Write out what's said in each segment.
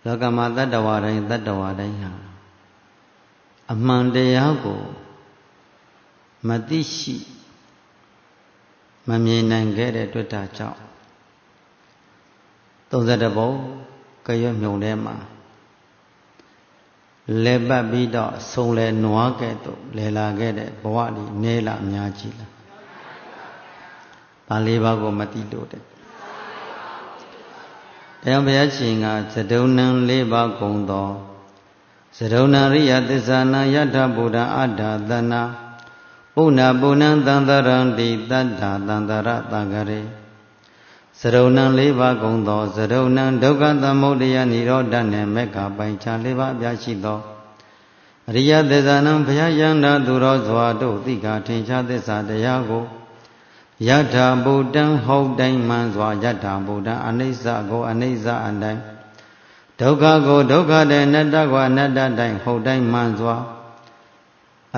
လောကမှာတတ္တဝါတိုင်းဟာအမှန်တရားကိုမသိရှိမမြင်နိုင်ခဲ့တဲ့တွေ့တာကြောင့်32ဘုံကရွတ်မြုံထဲမှာလဲပတ်ပြီးတော့ဆုံးလဲနွားကဲ့သို့လဲလာခဲ့တဲ့ဘဝလေးနဲလာအများကြီးလားဒါလေးပါးကိုမသိလို့တဲ့တရားဘုရားရှင်ကသဒုံနံ၄ပါးကုံသောသဒုံနရိယသစ္စာနာယထဗုဒ္ဓအဋ္ဌသနာပုဏ္ဏပုဏ္ဏသံသရံတိတတ္ထာသန္တရသံဃရေသဒုံနံ၄ပါးကုံသောသဒုံနံဒုက္ခသမုဒယនិရောဓနှင့်မေဃပိုင်ခြား၄ပါးအပြားရှိသောအရိယသစ္စာနံဘုရားယန္တာသူတော်စွာတို့သိက္ခာထင်ရှားသစ္စာတရားကိုယထာဗုဒ္ဓံဟုတ်တိုင်းမှန်စွာယထာဗုဒ္ဓံအနိစ္စကိုအနိစ္စအတိုင်းဒုက္ခကိုဒုက္ခတဲ့အနတ္တကိုအနတ္တတိုင်းဟုတ်တိုင်းမှန်စွာ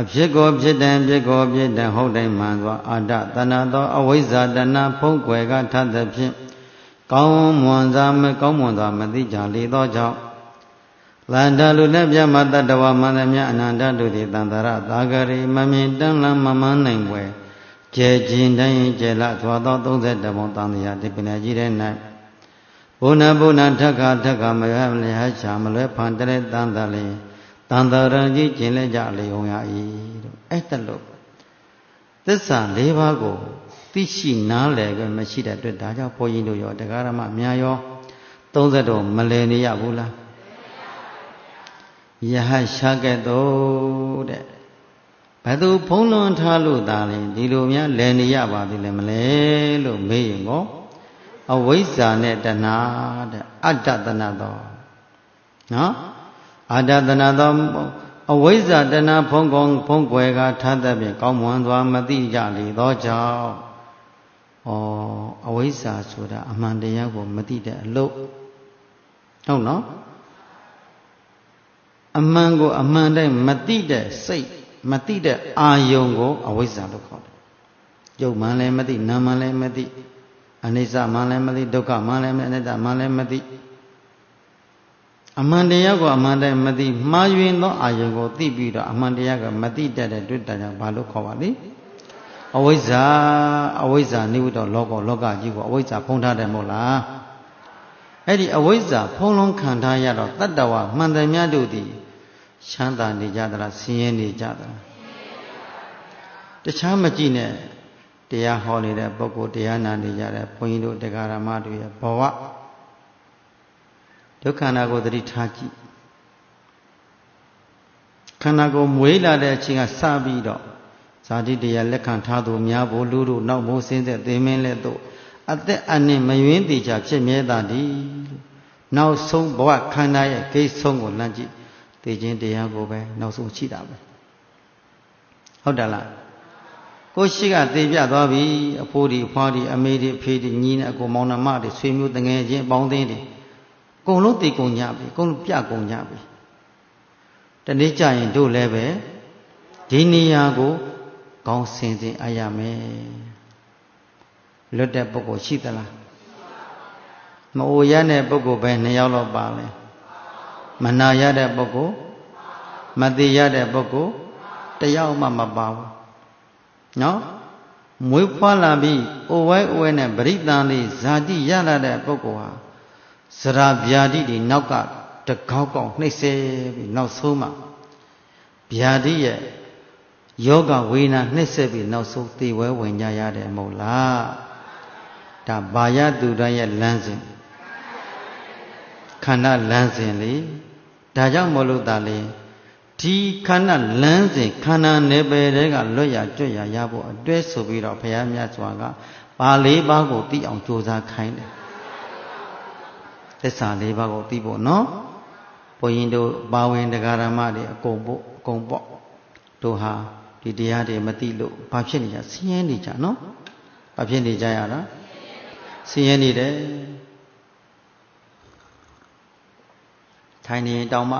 အဖြစ်ကိုဖြစ်တယ်ဖြစ်ကိုဖြစ်တယ်ဟုတ်တိုင်းမှန်စွာအာတတဏသောအဝိဇ္ဇာတဏဖုံးကွယ်ကထသဖြင့်ကောင်းမွန်စွာမသိကြလေသောကြောင့်လန္တလူနဲ့ပြမတတ္တဝမန္တမြအနန္တတို့သည်တန္တရသာဂရိမမြင်တန်းလန်းမမှန်းနိုင်ွယ်ကျဲခြင်းတိုင်းကျဲလာသွာသော32ဘုံတန်တရားဒီပင်ကြီးတဲ့၌ဘုနာထက္ခမရမလျာချာမလွဲဖန်တဲ့တန်တလင်တန်တရံကြီးကျင်လဲကြလေုံရ၏တို့အဲ့တလို့သစ္စာ၄ပါးကိုသိရှိနားလည်ပဲမရှိတဲ့အတွက်ဒါကြောင့်ဘုန်းကြီးတို့ရောတရားဓမ္မအများရော30တော့မလည်နေရဘူးလားယဟရှာကဲ့သို့တဲ့ဘယ်သူဖုံးလွန်ထားလို့သာလဲဒီလိုများလည်နေရပါသေးလဲမလဲလို့မေးရင်ကောအဝိဇ္ဇာနဲ့တဏှာတဲ့အတ္တတဏသောနော်အတ္တတဏသောအဝိဇ္ဇာတဏဖုံးကွယ်ကထားတဲ့ဖြင့်ကောင်းမွန်စွာမသိကြလေသောကြောင့်အဝိဇ္ဇာဆိုတာအမှန်တရားကိုမသိတဲ့အလို့ဟုတ်နော်အမှန်ကိုအမှန်တိုင်းမသိတဲ့စိတ်မသိတဲ့အာယုံကိုအဝိဇ္ဇာလို့ခေါ်တယ်ရုပ်မှန်လည်းမသိနာမ်မှန်လည်းမသိအနိစ္စမှန်လည်းမသိဒုက္ခမှန်လည်းမသိအနတ္တမှန်လည်းမသိအမှန်တရားကိုအမှန်တိုင်းမသိမှားယွင်းသောအာယုံကိုသိပြီးတော့အမှန်တရားကမသိတတ်တဲ့တွေ့တာကြောင့်ဘာလို့ခေါ်ပါလဲအဝိဇ္ဇာနိဝိတောလောကကြီးကိုအဝိဇ္ဇာဖုံးထားတယ်မဟုတ်လားအဲ့ဒီအဝိဇ္ဇာဖုံးလုံးခံထားရတော့တတ္တဝမှန်တယ်များတို့သည်ချမ်းသာနေကြသလားဆင်းရဲနေကြသလားတခြားမကြည့်နဲ့တရားဟောနေတဲ့ပုဂ္ဂိုလ်တရားနာနေကြတဲ့ဘုန်းကြီးတို့တရားဓမ္မတွေရဲ့ဘဝဒုက္ခနာကိုသတိထားကြည့်ခန္ဓာကိုယ်မွေးလာတဲ့အချိန်ကစပြီးတော့ဇာတိတရားလက်ခံထားသူများဘို့လူတို့နောက်မိုးစင်းတဲ့သင်မင်းလက်တို့အသက်အနှင့်မယွင်းသေးချာဖြစ်မြဲတာဒီနောက်ဆုံးဘဝခန္ဓာရဲ့ဂိတ်ဆုံးကိုလမ်းကြည့်သိခြင်းတရားကိုပဲနောက်ဆုံးရှိတာပဲဟုတ်တယ်လားကိုရှိကသိပြသွားပြီအဖိုးဒီအဖွားဒီအမေဒီအဖေဒီညီနဲ့အကိုမောင်နှမတွေဆွေမျိုးတငယ်ချင်းအပေါင်းအသင်းတွေအကုန်လုံးသိကုန်ကြပြီအကုန်လုံးပြကုန်ကြပြီတနေ့ကျရင်တို့လည်းပဲဒီနေရာကိုကောင်းစင်စင်အားရမယ်လွတ်တဲ့ပုဂ္ဂိုလ်ရှိသလားမအိုရတဲ့ပုဂ္ဂိုလ်ပဲ2ယောက်လောက်ပါလဲမနာရတဲ့ပုဂ္ဂိုလ်မသိရတဲ့ပုဂ္ဂိုလ်1ယောက်မှမပါဘူးနော်မွေးဖွားလာပြီးအိုဝဲနဲ့ပရိသန်လေးဇာတိရလာတဲ့ပုဂ္ဂိုလ်ဟာဇရာဗျာတိတွေနောက်ကတကောက်ကောက်နှိမ့်ဆဲပြီးနောက်ဆုံးမှဗျာတိရဲ့ယောဂဝေဒနာနှိမ့်ဆက်ပြီးနောက်ဆုံးသေဝဲဝင်ကြရတယ်မဟုတ်လားဒါဘာယသူတိုင်းရဲ့လမ်းစဉ်ခန္ဓာလမ်းစဉ်လေဒါကြောင့်မလို့သာလေဒီခန္ဓာလမ်းစဉ်ခန္ဓာနယ်ပယ်တွေကလွတ်ရကျွတ်ရရဖို့အတွဲဆိုပြီးတော့ဘုရားမြတ်စွာကပါ၄ပါးကိုသိအောင်ကြိုးစားခိုင်းတယ်သစ္စာ၄ပါးကိုသိဖို့နော်ဘုန်းကြီးတို့ပါဝင်တရားဓမ္မတွေအကုန်ပေါ့တို့ဟာဒီတရားတွေမသိလို့ဘာဖြစ်နေကြဆင်းရဲနေကြနော်ဘာဖြစ်နေကြရတာဆင်းရဲနေတယ်ထိုင်နေတောင်မှ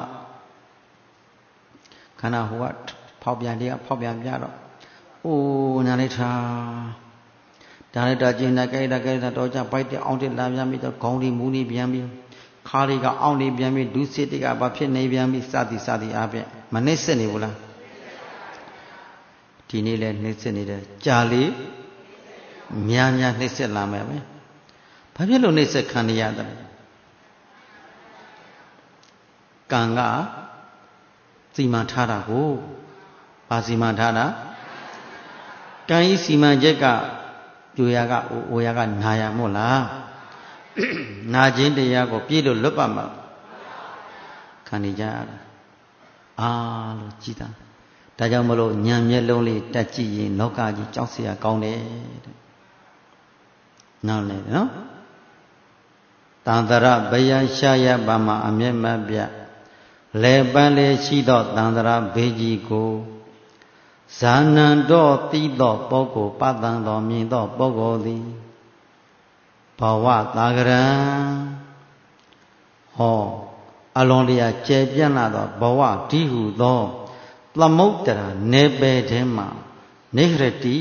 ခန္ဓာဟိုကဖောက်ပြန်တရားဖောက်ပြန်ပြတော့အိုးညာလိုက်ထားဒါလိုက်တာကျင်တာကြိုက်တာတော့ကြပိုက်တဲ့အောင်တဲ့လာပြန်ပြီးတော့ခေါင်းဒီမူးနေပြန်ပြီး ခါရီကအောင်းနေပြန်ပြီဒုစစ်တိကဘာဖြစ်နေပြန်ပြီစသည်အားဖြင့်မနှိမ့်စစ်နေဘူးလားဒီနေ့လဲနှိမ့်စစ်နေတယ်ကြာလေများနှိမ့်စစ်လာမယ်ပဲဘာဖြစ်လို့နှိမ့်စစ်ခံရရတယ်ကံကစီမံထားတာကိုဘာစီမံထားတာကံဤစီမံချက်ကပြိုရကအိုရကနာရမို့လားနာခြင်းတရားကိုပြည့်လို့လွတ်ပါမှာခံနေကြရတာအားလို့ကြည်တာဒါကြောင့်မလို့ဉာဏ်မျက်လုံးလေးတက်ကြည့်ရင်လောကကြီးကြောက်เสียကောင်းတယ်တဲ့နောက်လေနော်တန်တရဘယရှာရပါမှာအမျက်မပြလေပန်းလေရှိသောတန်တရဘေးကြီးကိုဇာနံတော်တိသောပုဂ္ဂိုလ်ပတန်တော်မြင်သောပုဂ္ဂိုလ်သည်ဘဝသာဂရံဟောအလွန်လျာကျယ်ပြန့်လာသောဘဝဒီဟုသောသမုဒ္ဒရာနေပယ်ထဲမှာနေရတိ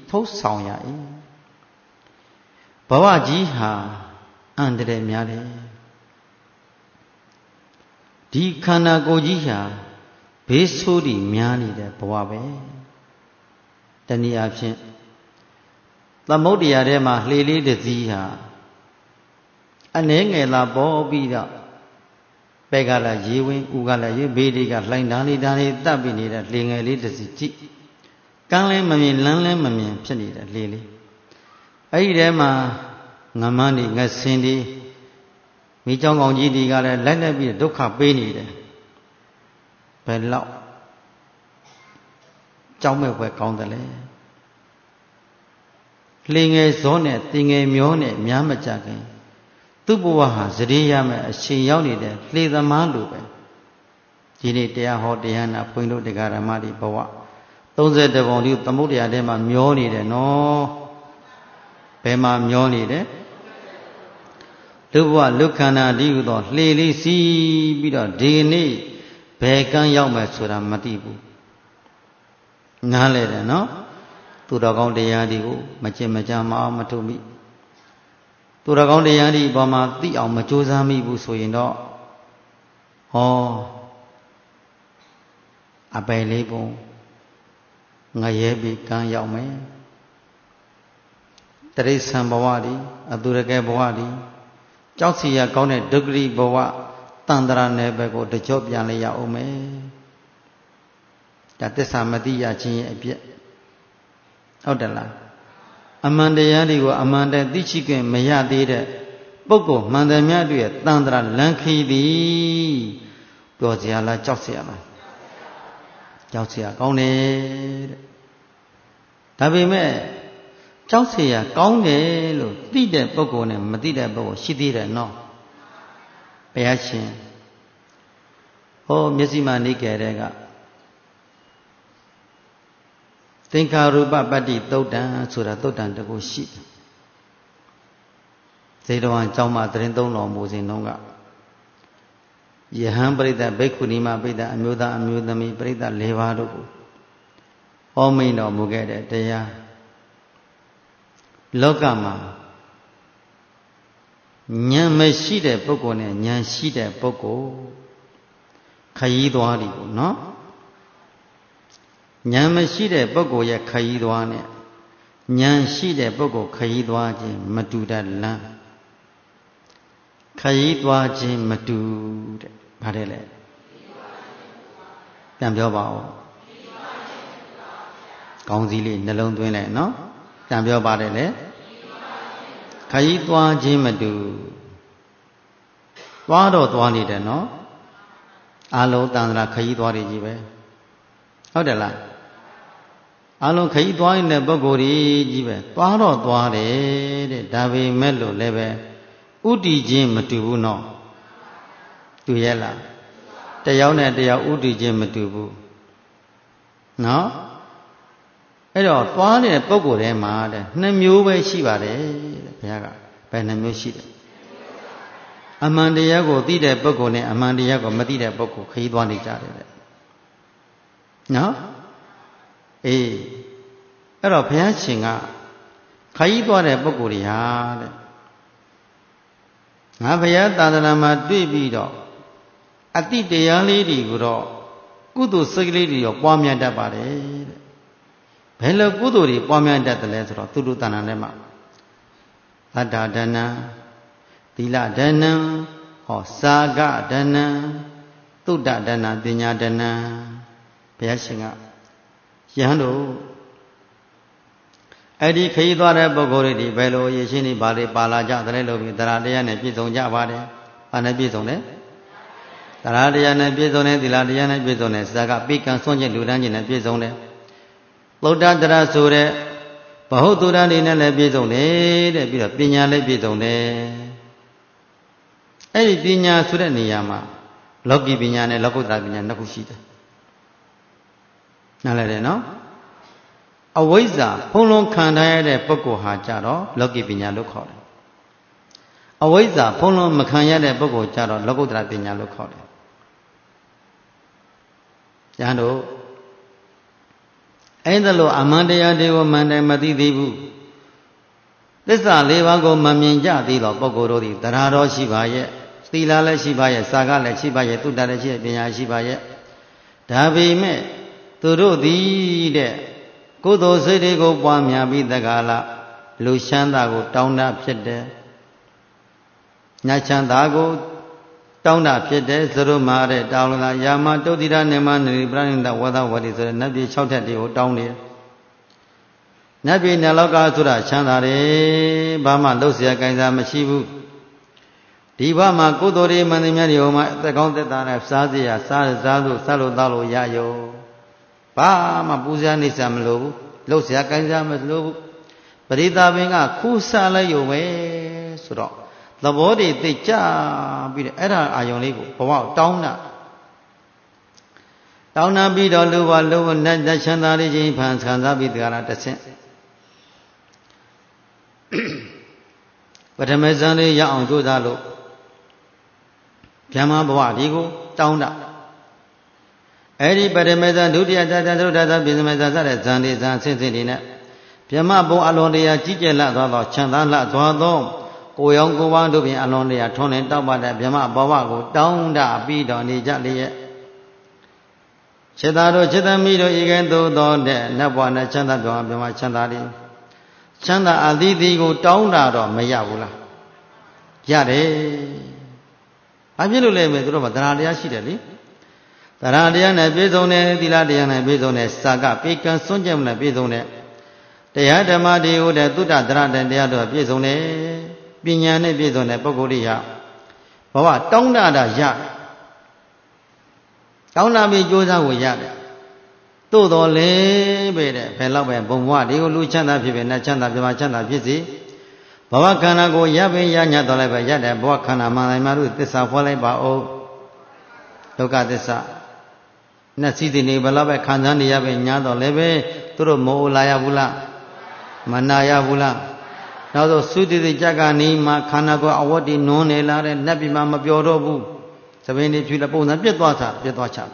ထုတ်ဆောင်ရ၏ဘဝကြီးဟာအန္တရာယ်များတယ်ဒီခန္ဓာကိုယ်ကြီးဟာဘေးဆိုးတွေများနေတဲ့ဘဝပဲတနည်းအားဖြင့်သမုဒ္ဒရာထဲမှာလှေလေးတစ်စီးဟာအနှဲငယ်လာပေါ်ပြီးတော့ပဲကလာရေဝင်ဥကလာရေဘေးတွေကလှိုင်းဓာလေးဓာလေးတပ်ပြီးနေတဲ့လှေငယ်လေးတစ်စီးကြည့်ကန်းလဲမမြင်လမ်းလဲမမြင်ဖြစ်နေတဲ့လှေလေးအဲ့ဒီထဲမှာငမန်းတွေငဆင်းတွေမိเจ้าကောင်ကြီးတွေကလည်းလိုက်လိုက်ပြီးဒုက္ခပေးနေတယ်ဘယ်လောက်ကြောက်မဲ့ဘွယ်ကောင်းတယ်လေလှေငယ်ဇောနဲ့တင်ငယ်မျောနဲ့များမကြခင်သူ့ဘဝဟာစရိရမယ်အချိန်ရောက်နေတဲ့လှေသမားလိုပဲဒီနေ့တရားဟောတရားနာဘုန်းတို့တရားဓမ္မတွေဘဝ30ပုံဒီသမုဒ္ဒရာထဲမှာမျောနေတယ်နော်ဘယ်မှာမျောနေတယ်လူဘဝလူခန္ဓာဒီဟုသောလှေလေးစီးပြီးတော့ဒီနေ့ဘယ်ကမ်းရောက်မယ်ဆိုတာမသိဘူးနားလဲတယ်နော်သူတော်ကောင်းတရားတွေကိုမကျင့်မကြမအောင်မထုတ်မိသူတော်ကောင်းတရားတွေပေါ်မှာသိအောင်မကြိုးစားမိဘူးဆိုရင်တော့ဟောအပယ်လေးပုံငရဲပြီးကမ်းရောက်မယ်တရိษံဘဝတွေအတုရကဲဘဝတွေကြောက်စီရကောင်းတဲ့ဒုက္ခရိဘဝတန်တရာနယ်ဘက်ကိုတကြော့ပြန်လေရအောင်မယ်ဒါသစ္စာမသိရခြင်းရဲ့အပြည့်ဟုတ်တယ်လားအမှန်တရားတွေကိုအမှန်တည်းသိရှိခွင့်မရသေးတဲ့ပုဂ္ဂိုလ်မှန်တယ်များတွေတန်တရာလမ်းခီးသည်ပြောစရာလားကြောက်စရာလားကြောက်စရာကောင်းတယ်တဲ့ဒါပေမဲ့ကြောက်เสียကောင်းတယ်လို့သိတဲ့ပုဂ္ဂိုလ်နဲ့မသိတဲ့ပုဂ္ဂိုလ်ရှိသေးတယ်နော်ဘုရားရှင်ဟောမျက်စိမှနေကြတဲ့ကသင်္ခါရုပပတ္တိသုတ်တံဆိုတာသုတ်တံတကူရှိတယ်ဇေတဝန်ကျောင်းမှာသတင်းသုံးတော်မူစဉ်တုန်းကယဟန်ပရိသတ်ဘိက္ခုနီမပရိသတ်အမျိုးသားအမျိုးသမီးပရိသတ်၄ပါးတို့ကိုဟောမိန်တော်မူခဲ့တဲ့တရားလောကမှာဉာဏ်မရှိတဲ့ပုဂ္ဂိုလ်နဲ့ဉာဏ်ရှိတဲ့ပုဂ္ဂိုလ်ခရီးသွားတယ်ပေါ့နော်ဉာဏ်မရှိတဲ့ပုဂ္ဂိုလ်ရဲ့ခရီးသွားနဲ့ဉာဏ်ရှိတဲ့ပုဂ္ဂိုလ်ခရီးသွားခြင်းမတူတတ်လမ်းခရီးသွားခြင်းမတူတဲ့ဗါတယ်လေပြန်ပြောပါဦးကောင်းစည်းလေးနှလုံးသွင်းလိုက်နော်ပြန်ပြောပါတယ်လေခရီးသွားခြင်းမတူသွားတော့သွားနေတယ်နော်အလုံးတန်ត្រာခရီးသွားတွေကြီးပဲဟုတ်တယ်လားအလုံးခရီးသွားနေတဲ့ပုဂ္ဂိုလ်ကြီးပဲသွားတော့သွားတယ်တဲ့ဒါပေမဲ့လို့လည်းပဲဥတည်ခြင်းမတူဘူးနော်တူရဲ့လားတယောက်နဲ့တယောက်ဥတည်ခြင်းမတူဘူးနော်အဲ့တော့သွားတဲ့ပုဂ္ဂိုလ်ထဲမှာတဲ့နှစ်မျိုးပဲရှိပါတယ်တဲ့ဘုရားကဘယ်နှမျိုးရှိတယ်အမှန်တရားကိုသိတဲ့ပုဂ္ဂိုလ်နဲ့အမှန်တရားကိုမသိတဲ့ပုဂ္ဂိုလ်ခရီးသွားနေကြတယ်တဲ့နော်အေးအဲ့တော့ဘုရားရှင်ကခရီးသွားတဲ့ပုဂ္ဂိုလ်တွေဟာတဲ့ ငါဘုရားသာသနာမှာတွေ့ပြီးတော့အတိတရားလေးတွေကိုတော့ကုသိုလ်စိတ်ကလေးတွေရောပွားများတတ်ပါတယ်တဲ့ဘယ်လိုကုသိုလ်တွေပွားများတတ်တယ်လဲဆိုတော့သူတို့တဏ္ဍာထဲမှာသတ္တဒါနံသီလဒါနံဟောစာကဒါနံသုတ္တဒါနပညာဒါနံဘုရားရှင်ကယဟန်တို့အဲ့ဒီခရီးသွားတဲ့ပုဂ္ဂိုလ်တွေဒီဘယ်လိုရရှိနေပါလေပါလာကြတယ်လို့ပြီးတရားတရားနဲ့ပြည့်စုံကြပါတယ်။ဘာနဲ့ပြည့်စုံလဲ။တရားတရားနဲ့ပြည့်စုံတယ်သီလတရားနဲ့ပြည့်စုံတယ်စာကပိကံဆွန့်ကျင်လူတန်းခြင်းနဲ့ပြည့်စုံတယ်။သုတ္တတရဆိုတဲ့ဘဟုတုရနေနဲ့လည်းပြည့်စုံတယ်တဲ့ပြီးတော့ပညာလည်းပြည့်စုံတယ်။အဲ့ဒီပညာဆိုတဲ့နေရာမှာလောကီပညာနဲ့လောကုတ္တရာပညာနှစ်ခုရှိတယ်။နားလည်တယ်နော်။အဝိဇ္ဇာဖုံးလွန်ခံထားရတဲ့ပုဂ္ဂိုလ်ဟာကြတော့လောကီပညာလို့ခေါ်တယ်။အဝိဇ္ဇာဖုံးလွန်မခံရတဲ့ပုဂ္ဂိုလ်ကြတော့လောကုတ္တရာပညာလို့ခေါ်တယ်။ကျန်တို့အဲ့ဒါလို့အမှန်တရားတွေကိုမှန်တယ်မသိသေးဘူး။သစ္စာလေးပါးကိုမမြင်ကြသေးတော့ပုဂ္ဂိုလ်တို့သည်တရားတော်ရှိပါရဲ့။သီလလည်းရှိပါရဲ့။စာကလည်းရှိပါရဲ့။သုတ္တလည်းရှိရဲ့။ပညာရှိပါရဲ့။ဒါပေမဲ့သူတို့သည်တဲ့ကုသိုလ်စိတ်တွေကိုပွားများပြီးတက္ကလာလူချမ်းသာကိုတောင်းတဖြစ်တယ်။ညချမ်းသာကိုတောင်းတဖြစ်တယ်သရုမာတဲ့တောင်းလာယာမတုတ်တိရနေမနရိပရိဏတဝဒဝတိဆိုတဲ့နတ်ပြည်6ထက်တွေကိုတောင်းတယ်။နတ်ပြည်နလောကဆိုတာချမ်းသာတယ်ဘာမှလှုပ်เสียကြိုင်စားမရှိဘူး။ဒီဘမှာကုသိုလ်တွေမန္တမြတ်တွေဟိုမှာသက်ကောင်းသက်သာနဲ့စားစရာစားလို့စားလို့တောက်လို့ရရောဘာမှပူဇော်နေစရာမလိုဘူးလှုပ်ရှားကိုင်းစားမလိုဘူးပရိသပင်ကခူးစားလိုက်ရုံပဲဆိုတော့သဘောတွေသိကြပြီးတော့အဲ့ဒါအာယုံလေးကိုဘဝတောင်းတာပြီးတော့လူဘလူနတ်ချမ်းသာလေးချင်းဖန်ခံစားပြီးတကလားတစ်ဆင့်ပထမဇန်လေးရအောင်ကြိုးစားလို့ဗျမဘဝဒီကိုတောင်းတာအဲ့ဒီပရမေဇဒုတိယဇာတသုဒ္ဓဇာပိစမေဇာစတဲ့ဇန်ဒီဇန်ဆင့်ဆင့်ဒီနဲ့ဗြဟ္မဘုံအလွန်တရားကြီးကျယ်လှသွားသောချမ်းသာလှသွားသောကိုရောင်ကိုဝါတို့ဖြင့်အလွန်တရားထွန်းလင်းတောက်ပတဲ့ဗြဟ္မဘဝကိုတောင်းတပြီးတော်နေကြလျက်စေတတို့စေတမိတို့ဤကဲ့သို့သောတဲ့နတ်ဘဝနဲ့ချမ်းသာပြောင်းဗြဟ္မချမ်းသာလေးချမ်းသာအသီးသီးကိုတောင်းတာတော့မရဘူးလားရတယ်ဘာဖြစ်လို့လဲမေသူတို့ကတရားတရားရှိတယ်လေတရားတရားနဲ့ပြည့်စုံတယ်သီလတရားနဲ့ပြည့်စုံတယ်စာကပေကံစွန့်ကြမှုနဲ့ပြည့်စုံတယ်တရားဓမ္မတွေကိုတဲ့သုတ္တသရတဲ့တရားတို့ပြည့်စုံတယ်ပညာနဲ့ပြည့်စုံတဲ့ပုဂ္ဂိုလ်တွေဟာဘဝတောင်းတတာရတယ်တောင်းတပြီးကြိုးစားကိုရတယ်သို့တော်လေပဲတဲ့ဘယ်လောက်ပဲဘုံဘဝတွေကိုလူချမ်းသာဖြစ်ဖြစ်နဲ့ချမ်းသာပြမချမ်းသာဖြစ်စီဘဝခန္ဓာကိုရပင်ရညတ်တော်လည်းပဲရတဲ့ဘဝခန္ဓာမှန်တိုင်းမှာတို့သစ္စာဖွင့်လိုက်ပါဦးဒုက္ခသစ္စာနဲ့စီစဉ်နေဘယ်လောက်ပဲခံစားနေရပဲညာတော့လည်းပဲသူတို့မိုးလာရဘူးလားမနာရဘူးလားနောက်ဆိုသုတိတိကြကနီးမှာခန္ဓာကိုယ်အဝတ်တွေနွန်းနေလာတဲ့နတ်ပြည်မှာမပြောတော့ဘူးသဘင်တွေဖြူတဲ့ပုံစံပြတ်သွားချတ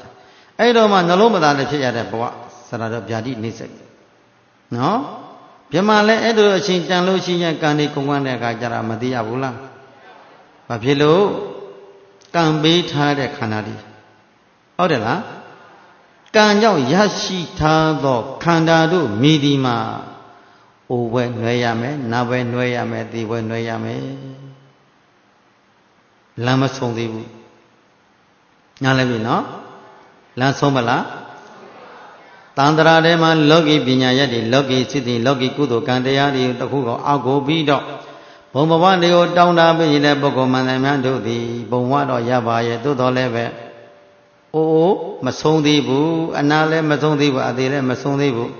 ယ်အဲ့တော့မှနှလုံးမသားလည်းဖြစ်ရတဲ့ဘဝစရတော့ဗျာတိနေစိတ်နော်ပြမလည်းအဲ့လိုအချိန်တန်လို့ရှိရင်ကံဒီကုန်ကွန်းတဲ့အခါကျတော့မသိရဘူးလားဘာဖြစ်လို့ကံပေးထားတဲ့ခန္ဓာဒီဟုတ်တယ်လားကံကြောင့်ရရှိထားသောခန္ဓာတို့မိဒီမှာအိုဘွယ်နှွဲရမယ်နာဘွယ်နှွဲရမယ်ဒီဘွယ်နှွဲရမယ်လမ်းမဆုံးသေးဘူးညားလည်းပြီနော်လမ်းဆုံးမလားတန်ត្រာထဲမှာလောကီပညာရက်တွေလောကီစိတ္တိလောကီကုသိုလ်ကံတရားတွေတခုကိုအောက်ကိုပြီးတော့ဘုံဘဝတွေကိုတောင်းတပြီးတဲ့ပုဂ္ဂိုလ်မှန်တယ်များတို့သည်ဘုံဘဝတော့ရပါရဲ့သို့တော်လည်းပဲအိုးမဆုံးသေးဘူးအနာလည်းမဆုံးသေးဘူးအသေးလည်းမဆုံးသေးဘူး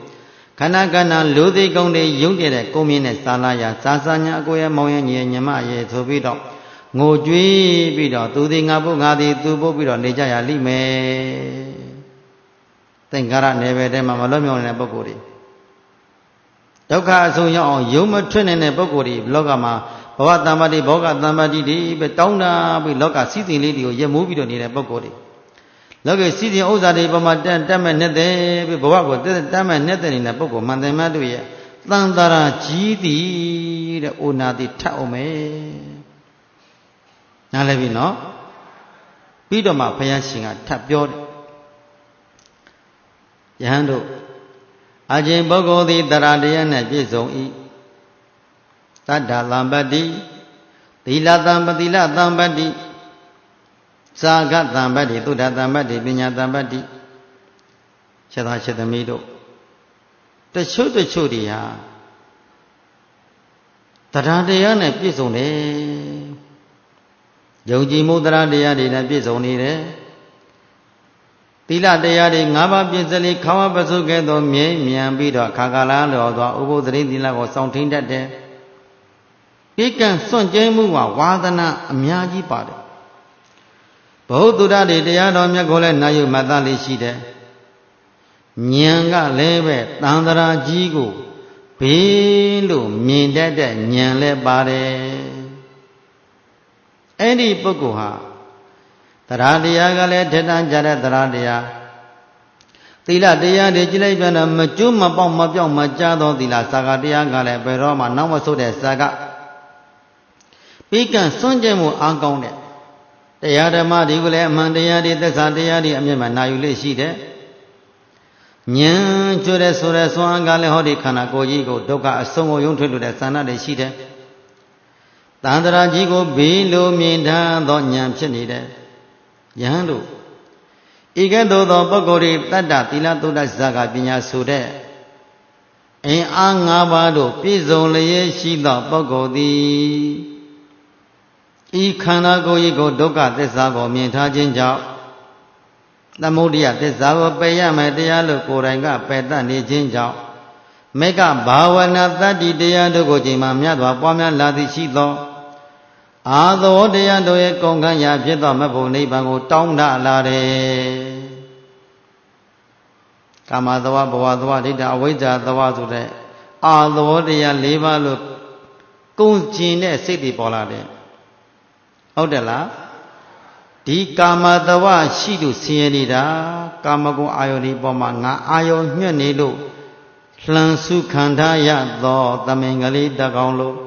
ခဏခဏလူသိကုံတွေယုံတည်တဲ့ကိုမြင့်တဲ့သာလာရသာစာညာအကိုရဲ့မောင်ရဲ့ညီရဲ့ညီမရဲ့ဆိုပြီးတော့ငိုကြွေးပြီးတော့သူသည်ငါဖို့ငါသည်သူဖို့ပြီးတော့နေကြရလိမ့်မယ်သင်္ခါရနယ်ပယ်ထဲမှာမလွတ်မြောက်နေတဲ့ပုဂ္ဂိုလ်တွေဒုက္ခအဆုံးရောက်အောင်ယုံမထွက်နေတဲ့ပုဂ္ဂိုလ်တွေလောကမှာဘဝတမ္ပါတိဘောဂတမ္ပါတိတွေပဲတောင်းတာပြီးလောကစည်းစိမ်လေးတွေကိုရမိုးပြီးတော့နေတဲ့ပုဂ္ဂိုလ်တွေလောကစည်းစိမ်ဥစ္စာတွေပမာတက်မဲ့နဲ့တဲ့ပြီးဘဝကိုတက်မဲ့နဲ့တဲ့နေတဲ့ပုဂ္ဂိုလ်မှန်တယ်မှတို့ရဲ့သံတရာကြီးသည်တဲ့အိုနာတိထပ်အောင်မယ် နားလည်ပြီနော်ပြီးတော့မှဘုရားရှင်ကထပ်ပြောတယ်ယဟန်တို့အကျင့်ပုဂ္ဂိုလ်သည်တရားတရားနဲ့ပြည့်စုံ၏တတ္တသံပတ္တိသီလသံပတိလသံပတ္တိသာဂသံပတ္တိသုဒ္ဓသံပတ္တိပညာသံပတ္တိချက်သားချက်သမီးတို့တချို့တွေဟာတရားတရားနဲ့ပြည့်စုံတယ်ယုံကြည်မှုတရားတရားတွေနဲ့ပြည့်စုံနေတယ်သီလတရားတွေ၅ပါးပြည့်စုံလေခါဝပစုကဲ့သို့မြဲမြံပြီးတော့ခါကာလလောသောဥပုသ္တိသီလကိုစောင့်ထိန်တတ်တယ်ဒီကံစွန့်ကြဲမှုကဝါသနာအများကြီးပါတယ်ဘုသူဒ္ဓတွေတရားတော်မြတ်ကိုလည်းနာယူမှတ်သားလေးရှိတယ်ဉာဏ်ကလည်းပဲတန်ត្រာကြီးကိုဘေးလို့မြင်တတ်တဲ့ဉာဏ်လည်းပါတယ်အဲ့ဒီပုဂ္ဂိုလ်ဟာတရားတရားကလည်းထက်တန်းကြတဲ့တရားတရားသီလတရားတွေကြည်လိုက်ပြန်တော့မကျွတ်မပေါက်မပြောက်မကြားသောသီလစာကတရားကလည်းဘယ်တော့မှနောက်မဆုတ်တဲ့စာကပြီးကံစွန့်ကြဲမှုအားကောင်းတဲ့တရားဓမ္မတွေကလည်းအမှန်တရားတွေသစ္စာတရားတွေအမြဲမှနာယူလေ့ရှိတယ်ဉာဏ်ကျွတဲ့ဆိုတဲ့စွမ်းအားကလည်းဟောဒီခန္ဓာကိုယ်ကြီးကိုဒုက္ခအဆုံးကိုယုံထွက်လို့တဲ့သဏ္ဍာန်တွေရှိတယ်တန်ត្រာကြီးကိုဘေးလိုမြင်ထားသောဉာဏ်ဖြစ်နေတယ်ယဟန်တို့ဤကဲ့သို့သောပုဂ္ဂိုလ်တွေတတ္တသီလသုဒ္ဓဇာကပညာဆိုတဲ့အင်အား၅ပါးတို့ပြည့်စုံလျက်ရှိသောပုဂ္ဂိုလ်သည်ဤခန္ဓာကိုယ်ကြီးကိုဒုက္ခသစ္စာကိုမြင်ထားခြင်းကြောင့်သမုဒယသစ္စာကိုပယ်ရမယ်တရားလို့ကိုယ်တိုင်ကပယ်တတ်နေခြင်းကြောင့်မေကဘာဝနာတတ္တိတရားတို့ကိုချိန်မှမြတ်စွာပွားများလာသည်ရှိသောအာသောတရားတို့ရဲ့ကုန်ခန်းရာဖြစ်သောမဖို့နိဗ္ဗာန်ကိုတောင်းတလာတယ်ကာမသဝဘဝသဝဒိဋ္ဌအဝိဇ္ဇာသဝဆိုတဲ့အာသောတရား၄ပါးလို့ကုန်ကျင်တဲ့စိတ်တွေပေါ်လာတယ်ဟုတ်တယ်လားဒီကာမသဝရှိလို့ဆင်းရဲနေတာကာမဂုဏ်အာယုန်ဒီပေါ်မှာငါအာယုန်ညွတ်နေလို့လှန်စုခံထားရသောသမင်္ဂလေးတကောင်လို့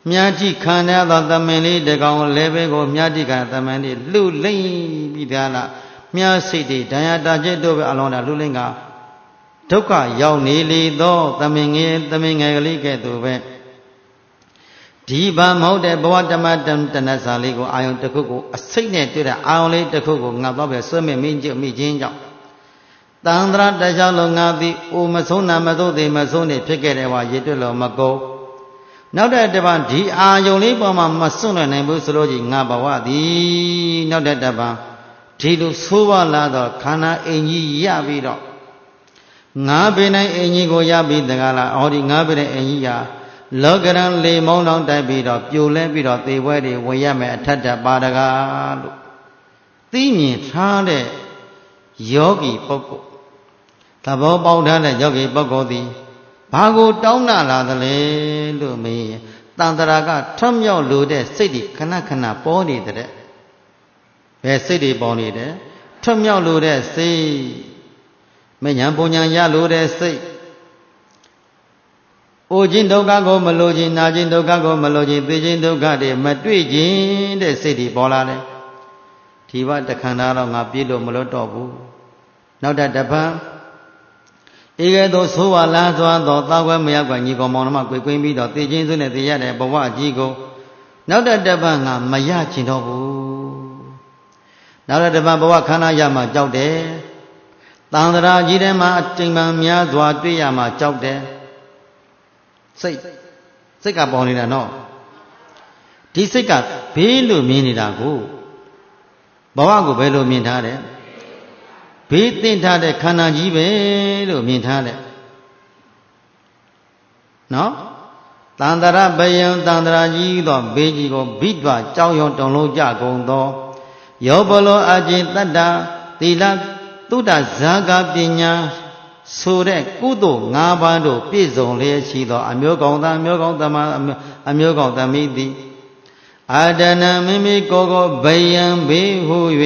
မြတ်ကြီးခံရသောသမင်လေးတကောင်လည်းပဲကိုမြတ်ကြီးခံသမင်လေးလှုပ်လိမ့်ပြီးသားလားမြတ်စိတ်တွေဒဏ်ရာတာကျက်တို့ပဲအလုံးတာလှုပ်လိမ့်ကဒုက္ခရောက်နေလေသောသမင်ငယ်ကလေးကဲ့သို့ပဲဒီဘာမဟုတ်တဲ့ဘဝဓမ္မတဏ္ဍစာလေးကိုအာယုန်တစ်ခုကိုအစိတ်နဲ့တွေ့တဲ့အာယုန်လေးတစ်ခုကိုငါတော့ပဲဆွဲမဲ့မင်းကျမိခြင်းကြောင့်တန်ត្រာတခြားလုံးငါသည်အိုမဆုံးနာမသို့သေးမဆုံးနေဖြစ်ခဲ့တယ်ဝါရည်တွေ့လို့မကုန်နောက်တဲ့တပံဒီအာယုန်လေးပေါ်မှာမစွန့်နိုင်ဘူးဆိုလို့ကြီးငါဘဝသည်နောက်တဲ့တပံဒီလိုဆိုးဝါလာတော့ခန္ဓာအင်ကြီးရပြီးတော့ငါးပင်တိုင်းအင်ကြီးကိုရပြီးတကားလားအော်ဒီငါးပင်တိုင်းအင်ကြီးဟာလောကရန်လေမောင်းလောင်းတိုက်ပြီးတော့ပြိုလဲပြီးတော့သေပွဲတွေဝင်ရမယ်အထက်တပါတကားလို့သိမြင်ထားတဲ့ယောဂီပုဂ္ဂိုလ်သဘောပေါက်ထားတဲ့ယောဂီပုဂ္ဂိုလ်သည်ဘာကိုတောင်းတလာသလဲလို့မေးတန်ត្រာကထွတ်မြောက်လို့တဲ့စိတ်တွေခဏခဏပေါ်နေတဲ့ဘယ်စိတ်တွေပေါ်နေတယ်ထွတ်မြောက်လို့တဲ့စိတ်မဉ္ဇဉ်ပုံညာရလို့တဲ့စိတ်အိုခြင်းဒုက္ခကိုမလိုခြင်းနာခြင်းဒုက္ခကိုမလိုခြင်းသိခြင်းဒုက္ခတွေမတွေ့ခြင်းတဲ့စိတ်တွေပေါ်လာတယ်ဒီဘတခန္ဓာတော့ငါပြည့်လို့မလွတ်တော့ဘူးနောက်တပံဧကဲ့သို့ဆိုးဝါလာစွာသောတောက်ွယ်မရောက်ွယ်ညီကောင်မောင်နှမကွယ်ပြီးတော့သိခြင်းစုနဲ့သိရတဲ့ဘဝကြီးကိုနောက်တပံငါမရချင်တော့ဘူးနောက်တပံဘဝခန္ဓာရမှကြောက်တယ်တန်ត្រာကြီးထဲမှာအတိမ်ပံများစွာတွေ့ရမှကြောက်တယ်စိတ်ကပေါ်နေတာနော်ဒီစိတ်ကဘေးလို့မြင်နေတာကိုဘဝကိုဘယ်လိုမြင်ထားတယ်ဘေးသင့်ထားတဲ့ခန္ဓာကြီးပဲလို့မြင်ထားတယ်နော်တန်ត្រာဘယံတန်ត្រာကြီးသောဘေးကြီးကိုဘိတွာကြောင်းရုံတုံလုံးကြကုန်သောယောဘလောအကျင့်တတ္တသီလသုဒ္ဓဇာကပညာဆိုတဲ့ကုသိုလ်၅ပါးတို့ပြည့်စုံလျက်ရှိသောအမျိုးကောင်းသားအမျိုးကောင်းသမအမျိုးကောင်းသမီးသည်အာဒနာမိမိကိုယ်ကိုဘယံဘေးဟု၍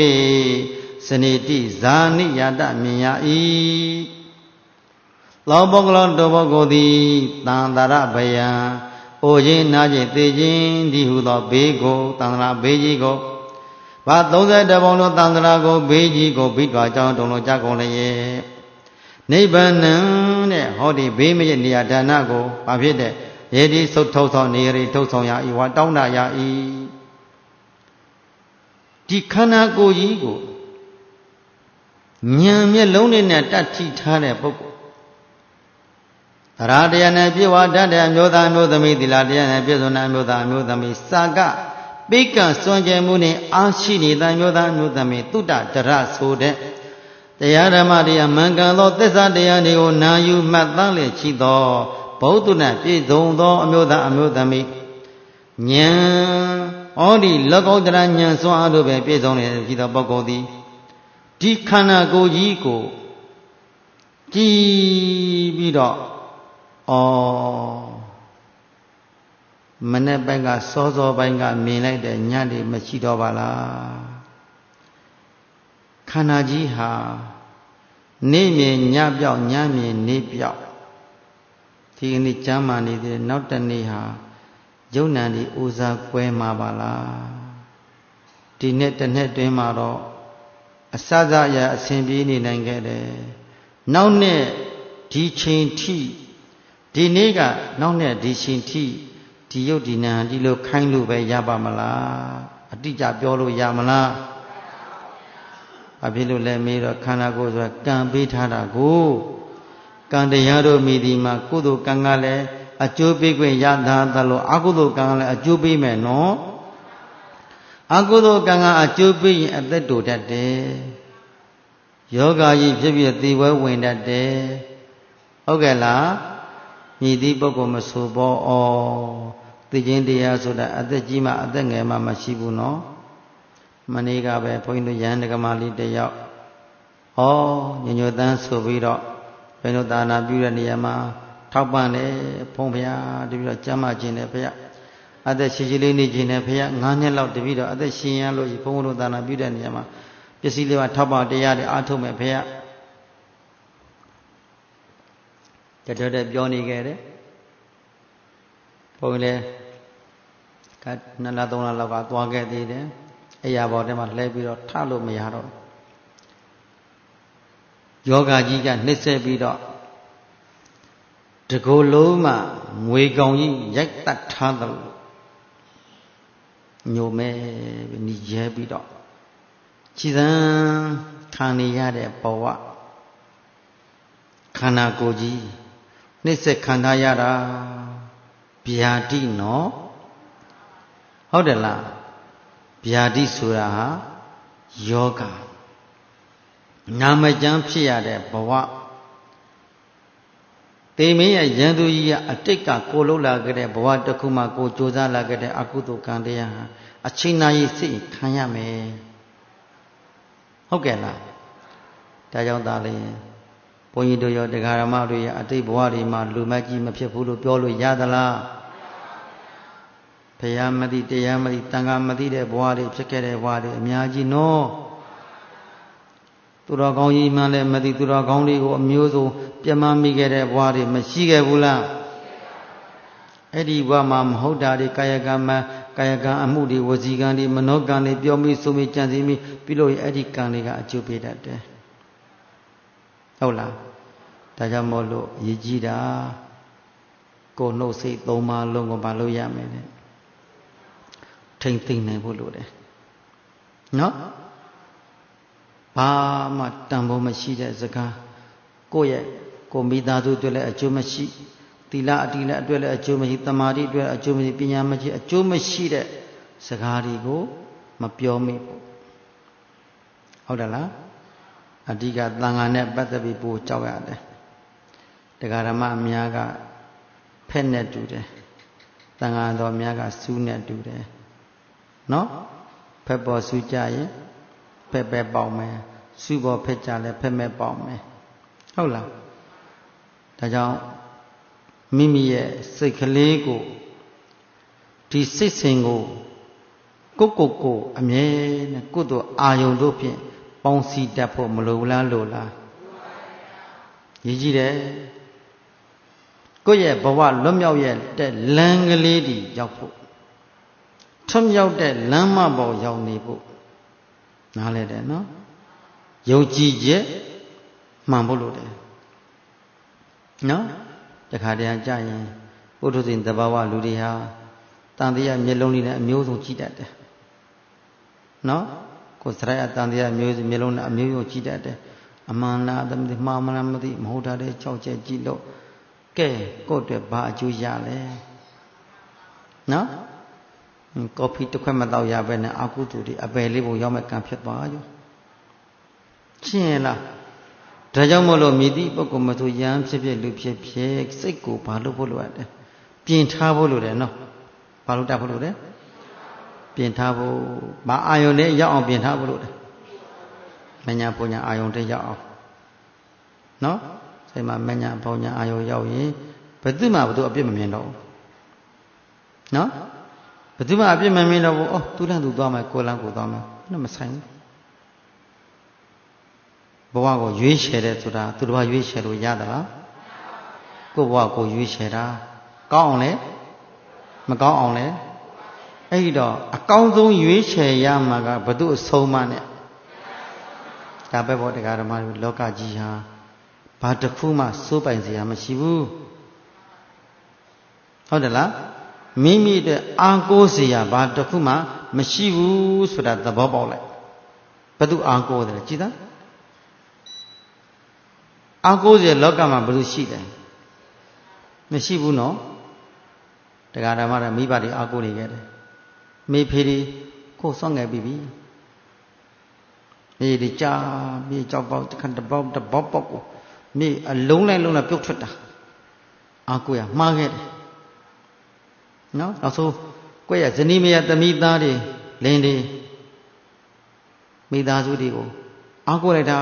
စနိတိဇာနိယတမြင်ရ၏လောပုဂ္ဂလောတောပုဂ္ဂိုလ်သည်တန်တရဘယံ အိုခြင်းနာခြင်းသိခြင်းဒီဟုသောဘေးကိုသန္တရာဘေးကြီးကိုဘာ31ပုံလုံးသန္တရာကိုဘေးကြီးကိုဘိက္ခာကြောင့်တုံလုံးကြကုန်လျက်နိဗ္ဗာန်တဲ့ဟောဒီဘေးမရဲ့နေရာဒါနကိုဘာဖြစ်တဲ့ယေတိဆုတ်ထုတ်ဆောင်နေရီထုတ်ဆောင်ရဤဝါတောင်းတရဤဒီခန္ဓာကိုယ်ကြီးကိုဉာဏ်မျက်လုံးနဲ့တတ်ထိထားတဲ့ပုဂ္ဂိုလ်တရားတရားနဲ့ပြည့်ဝတတ်တဲ့အမျိုးသားမျိုးသမီးသီလတရားနဲ့ပြည့်စုံတဲ့အမျိုးသားမျိုးသမီးစာကပိကံစွန့်ကြဲမှုနဲ့အားရှိနေတဲ့မျိုးသားမျိုးသမီးတုတ္တတရဆိုတဲ့တရားဓမ္မတရားမှန်ကန်သောသစ္စာတရားတွေကိုနာယူမှတ်သားလျက်ရှိသောဘုဒ္ဓနဲ့ပြည့်စုံသောအမျိုးသားအမျိုးသမီးဉာဏ်ဩဒီလောကုတ္တရာဉာဏ်စွမ်းအားတို့ပဲပြည့်စုံနေတဲ့ရှိသောပုဂ္ဂိုလ်သည်ဒီခန္ဓာကိုယ်ကြီးကိုကြည်ပြီးတော့မနေ့ပိုင်းကစောစောပိုင်းကမြင်လိုက်တဲ့ညတွေမရှိတော့ပါလားခန္ဓာကြီးဟာနေ့မြင်ညပြောက်ညမြင်နေ့ပြောက်ဒီနေ့ကျမ်းမာနေတဲ့နောက်တနေ့ဟာယုံနံဒီဥစားကွဲမှာပါလားဒီနေ့တစ်နေ့တွင်မှာတော့အစစအရာအစဉ်ပြေးနေနိုင်ခဲ့တယ်နောက်နေ့ဒီချိန်ထိဒီနေ့ကနောက်နေ့ဒီချိန်ထိဒီယုတ်ဒီနာဒီလိုခိုင်းလို့ပဲရပါမလားအတိအကျပြောလို့ရမလားအဖြစ်လို့လည်းမေးတော့ခန္ဓာကိုယ်ဆိုတာကံပေးထားတာကိုကံတရားတို့မိဒီမှာကုသိုလ်ကံကလည်းအကျိုးပေးခွင့်ရတာသလိုအကုသိုလ်ကံကလည်းအကျိုးပေးမယ်နော်အကုသိုလ်ကံကအကျိုးပေးရင်အသက်တိုတတ်တယ်ယောဂကြီးဖြစ်ပြီးသေဝဲဝင်တတ်တယ်ဟုတ်ကဲ့လားညီသည့်ပုဂ္ဂိုလ်မဆိုပေါ်သိခြင်းတရားဆိုတာအသက်ကြီးမှအသက်ငယ်မှမရှိဘူးနော်မနေ့ကပဲဘုန်းကြီးတို့ယဟန်ဒကမာလေးတယောက်ညညတန်းဆိုပြီးတော့ဘယ်လိုသာနာပြုတဲ့နေရာမှာထောက်ပံ့တယ်ဘုန်းဘုရားတပည့်တော့ကျမ်းမာခြင်းနဲ့ဘုရားအသက်ရှိရှိလေးနေခြင်းနဲ့ဘုရား9နှစ်လောက်တပည့်တော့အသက်ရှင်ရလို့ဘုန်းဘုရားသာနာပြုတဲ့နေရာမှာပစ္စည်းလေးပါထောက်ပံ့တရားတွေအားထုတ်မယ်ဘုရားတတော်ပြောနေခဲ့တယ်ဘုန်းကြီးလည်း2လ3လလောက်ကသွားခဲ့သေးတယ်အရာပေါ်ထဲမှာလှဲပြီးတော့ထလို့မရတော့ယောဂကြီးကနှိမ့်ဆက်ပြီးတော့တကိုယ်လုံးမှငွေကောင်ကြီးရိုက်တတ်ထားတယ်ညိုမဲနီးရဲပြီးတော့ခြေစံခံနေရတဲ့ဘဝခန္ဓာကိုယ်ကြီးနှိမ့်ဆက်ခံထားရတာဗျာတိနော်ဟုတ်တယ်လားဗျာတိဆိုတာဟာယောဂနာမကျမ်းဖြစ်ရတဲ့ဘဝတေမင်းရဲ့ရန်သူကြီးကအတိတ်ကကိုလှုပ်လာခဲ့တဲ့ဘဝတစ်ခုမှကိုကြိုးစားလာခဲ့တဲ့အကုသိုလ်ကံတရားဟာအချိန်နာရီစိတ်ခံရမယ်ဟုတ်ကဲ့လားဒါကြောင့်သာလေဘုန်းကြီးတို့ရောတရားဓမ္မတွေရအတိတ်ဘဝတွေမှာလူမကြီးမဖြစ်ဘူးလို့ပြောလို့ရသလားဘုရားမသိတရားမသိတန်ခါမသိတဲ့ဘဝတွေဖြစ်ခဲ့တဲ့ဘဝတွေအများကြီးနော်သူတော်ကောင်းကြီးမှလည်းမသိသူတော်ကောင်းတွေကိုအမျိုးစုံပြမမိခဲ့တဲ့ဘဝတွေမရှိခဲ့ဘူးလားအဲ့ဒီဘဝမှာမဟုတ်တာတွေကာယကံမှာကာယကံအမှုတွေဝစီကံတွေမနောကံတွေပြောမိဆိုမိကြံစည်မိပြီးလို့အဲ့ဒီကံတွေကအကျိုးပေးတတ်တယ်ဟုတ်လားဒါကြောင့်မို့လို့ရည်ကြီးတာကိုယ်နှုတ်စိတ်သုံးပါးလုံးကိုမလုပ်ရမယ်တဲ့ထိမ့်သိမ့်နိုင်ဖို့လိုတယ်နော်ဘာမှတန်ဖိုးမရှိတဲ့စကားကိုယ့်ရဲ့ကိုမိသားစုအတွက်လည်းအကျိုးမရှိသီလအတိလည်းအတွက်လည်းအကျိုးမရှိတမာတိအတွက်အကျိုးမရှိပညာမရှိအကျိုးမရှိတဲ့စကားတွေကိုမပြောမိဘူးဟုတ်တယ်လားအဓိကသံဃာနဲ့ပတ်သက်ပြီးပို့ကြောက်ရတယ်တရားဓမ္မအများကဖက်နဲ့တူတယ်သံဃာတော်များကစူးနဲ့တူတယ်နော်ဖက်ပေါ်စူးကြရင်ဖက်ပဲပေါက်မယ်စူးပေါ်ဖက်ကြလဲဖက်မဲ့ပေါက်မယ်ဟုတ်လားဒါကြောင့်မိမိရဲ့စိတ်ကလေးကိုဒီစိတ်စဉ်ကိုကိုအမြဲနဲ့ကုသိုလ်အာယုန်တို့ဖြင့်ပေါင်းစည်းတတ်ဖို့မလိုလားလို့လားရည်ကြီးတယ် ကိုယ့်ရဲ့ဘဝလွတ်မြောက်ရဲ့တဲ့လမ်းကလေးတွေရောက်ဖို့ထွတ်မြောက်တဲ့လမ်းမပေါ်ရောက်နေဖို့နားလဲတယ်နော်ယုံကြည်ချက်မှန်ဖို့လို့တယ်နော်တခါတည်းကြာရင်ပုထုဇဉ်တဘာဝလူတွေဟာတန်တရားမျက်လုံးလေးနဲ့အမျိုးစုံကြည့်တတ်တယ်နော်ကိုယ်စရိုက်အတန်တရားမျိုးမျက်လုံးနဲ့အမျိုးစုံကြည့်တတ်တယ်အမှန်လားသမီးမှားမလားမသိမဟုတ်တာတဲ့ကြောက်ချက်ကြည့်လို့ကဲကိုယ့်အတွက်ဘာအကျိုးရလဲနော်ကော်ဖီတစ်ခွက်မတော့ရပဲနဲ့အာကုသူတွေအပယ်လေးပုံရောက်မဲ့ကံဖြစ်သွားရောရှင်းရလားဒါကြောင့်မို့လို့မြည်သည့်ပုဂ္ဂိုလ်မဆိုရမ်းဖြစ်ဖြစ်လူဖြစ်ဖြစ်စိတ်ကိုဘာလို့ဖို့လိုရတယ်ပြင်ထားဖို့လိုတယ်နော်ဘာလို့တတ်ဖို့လိုတယ်ပြင်ထားဖို့မအာယုန်နဲ့ရောက်အောင်ပြင်ထားဖို့လိုတယ်မညာပူညာအာယုန်တဲ့ရောက်အောင်နော်စိတ်မှာမညာပူညာအာယုန်ရောက်ရင်ဘယ်သူမှဘယ်သူအပြစ်မမြင်တော့ဘူးနော်ဘယ်သူမှအပြစ်မမြင်တော့ဘူးအော်သူလန့်သူသွားမယ်ကိုလန့်ကိုသွားမယ်နော်မဆိုင်ဘူးဘဝကိုရွေးချယ်တဲ့ဆိုတာသူတစ်ပါးရွေးချယ်လို့ရသလားကိုယ့်ဘဝကိုရွေးချယ်တာကောင်းအောင်လဲမကောင်းအောင်လဲအဲ့ဒီတော့အကောင်းဆုံးရွေးချယ်ရမှာကဘု து အဆုံးမနဲ့ဒါပဲပေါ့တရားဓမ္မတွေလောကကြီးဟာဘာတစ်ခုမှစိုးပိုင်စရာမရှိဘူးဟုတ်တယ်လားမိမိတဲ့အာကိုးစရာဘာတစ်ခုမှမရှိဘူးဆိုတာသဘောပေါက်လိုက်ဘု து အာကိုးတယ်ကြည်သားအာကိုးစရာလောကမှာဘယ်လိုရှိတယ်မရှိဘူးနော်တရားဓမ္မတွေမိဘတွေအာကိုးနေခဲ့တယ်မေဖေဒီကိုစောင့်ငယ်ပြီမြေဒီကြာမြေကြောက်ပေါက်တစ်ခါတပေါက်ပေါက်ကိုမြေအလုံးလိုက်လုံးလိုက်ပြုတ်ထွက်တာအာကိုရမှားခဲ့တယ်နော်နောက်ဆုံးကိုယ့်ရဲ့ဇနီးမယားသမီးသားတွေလင်းတွေမိသားစုတွေကိုအာကိုလိုက်တာ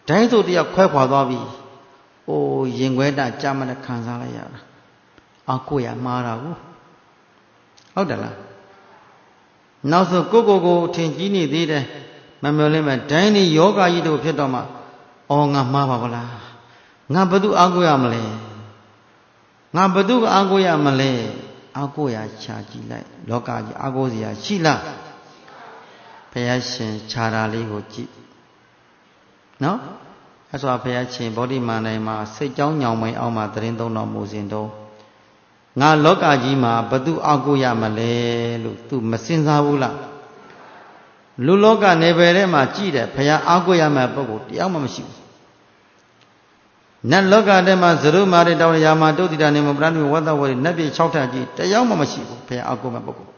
ဒိုင်းဆိုတယောက်ခွဲခွာသွားပြီအိုးရင်ခွဲတာကြာမနဲ့ခံစားလိုက်ရတာအာကိုရမှားတာကိုဟုတ်တယ်လားနောက်ဆုံးကိုထင်ကြီးနေသေးတယ်မမျောလင်းမဲ့ဒိုင်းနေယောဂကြီးတို့ဖြစ်တော့မှအော်ငါမှားပါဗလားငါဘသူအာကိုရမလဲငါဘသူအာကိုရမလဲအာကိုရခြာကြည့်လိုက်လောကကြီးအာကိုစရာရှိလားဘုရားရှင်ခြာတာလေးကိုကြည့်နော်အဲ့ဆိုဘုရားရှင်ဗောဓိမာနမှာစိတ်ကြောင်းညောင်မိန်အောင်မှာတရင်သုံးတော်မူစဉ်တော့ငါလောကကြီးမှာဘသူအာကိုရမလဲလို့သူမစင်စားဘူးလားလူလောကနေပယ်ထဲမှာကြည့်တယ်ဘုရားအာကိုရမယ့်ပုဂ္ဂိုလ်တရားမှမရှိဘူးနတ်လောကထဲမှာဇရုမာရတောင်ရာမှာတုတ်တိတာနေမပရဏိဝတ္တဝရီနတ်ပြည်6ထပ်ကြီးတရားမှမရှိဘူးဘုရားအာကိုမယ့်ပုဂ္ဂိုလ်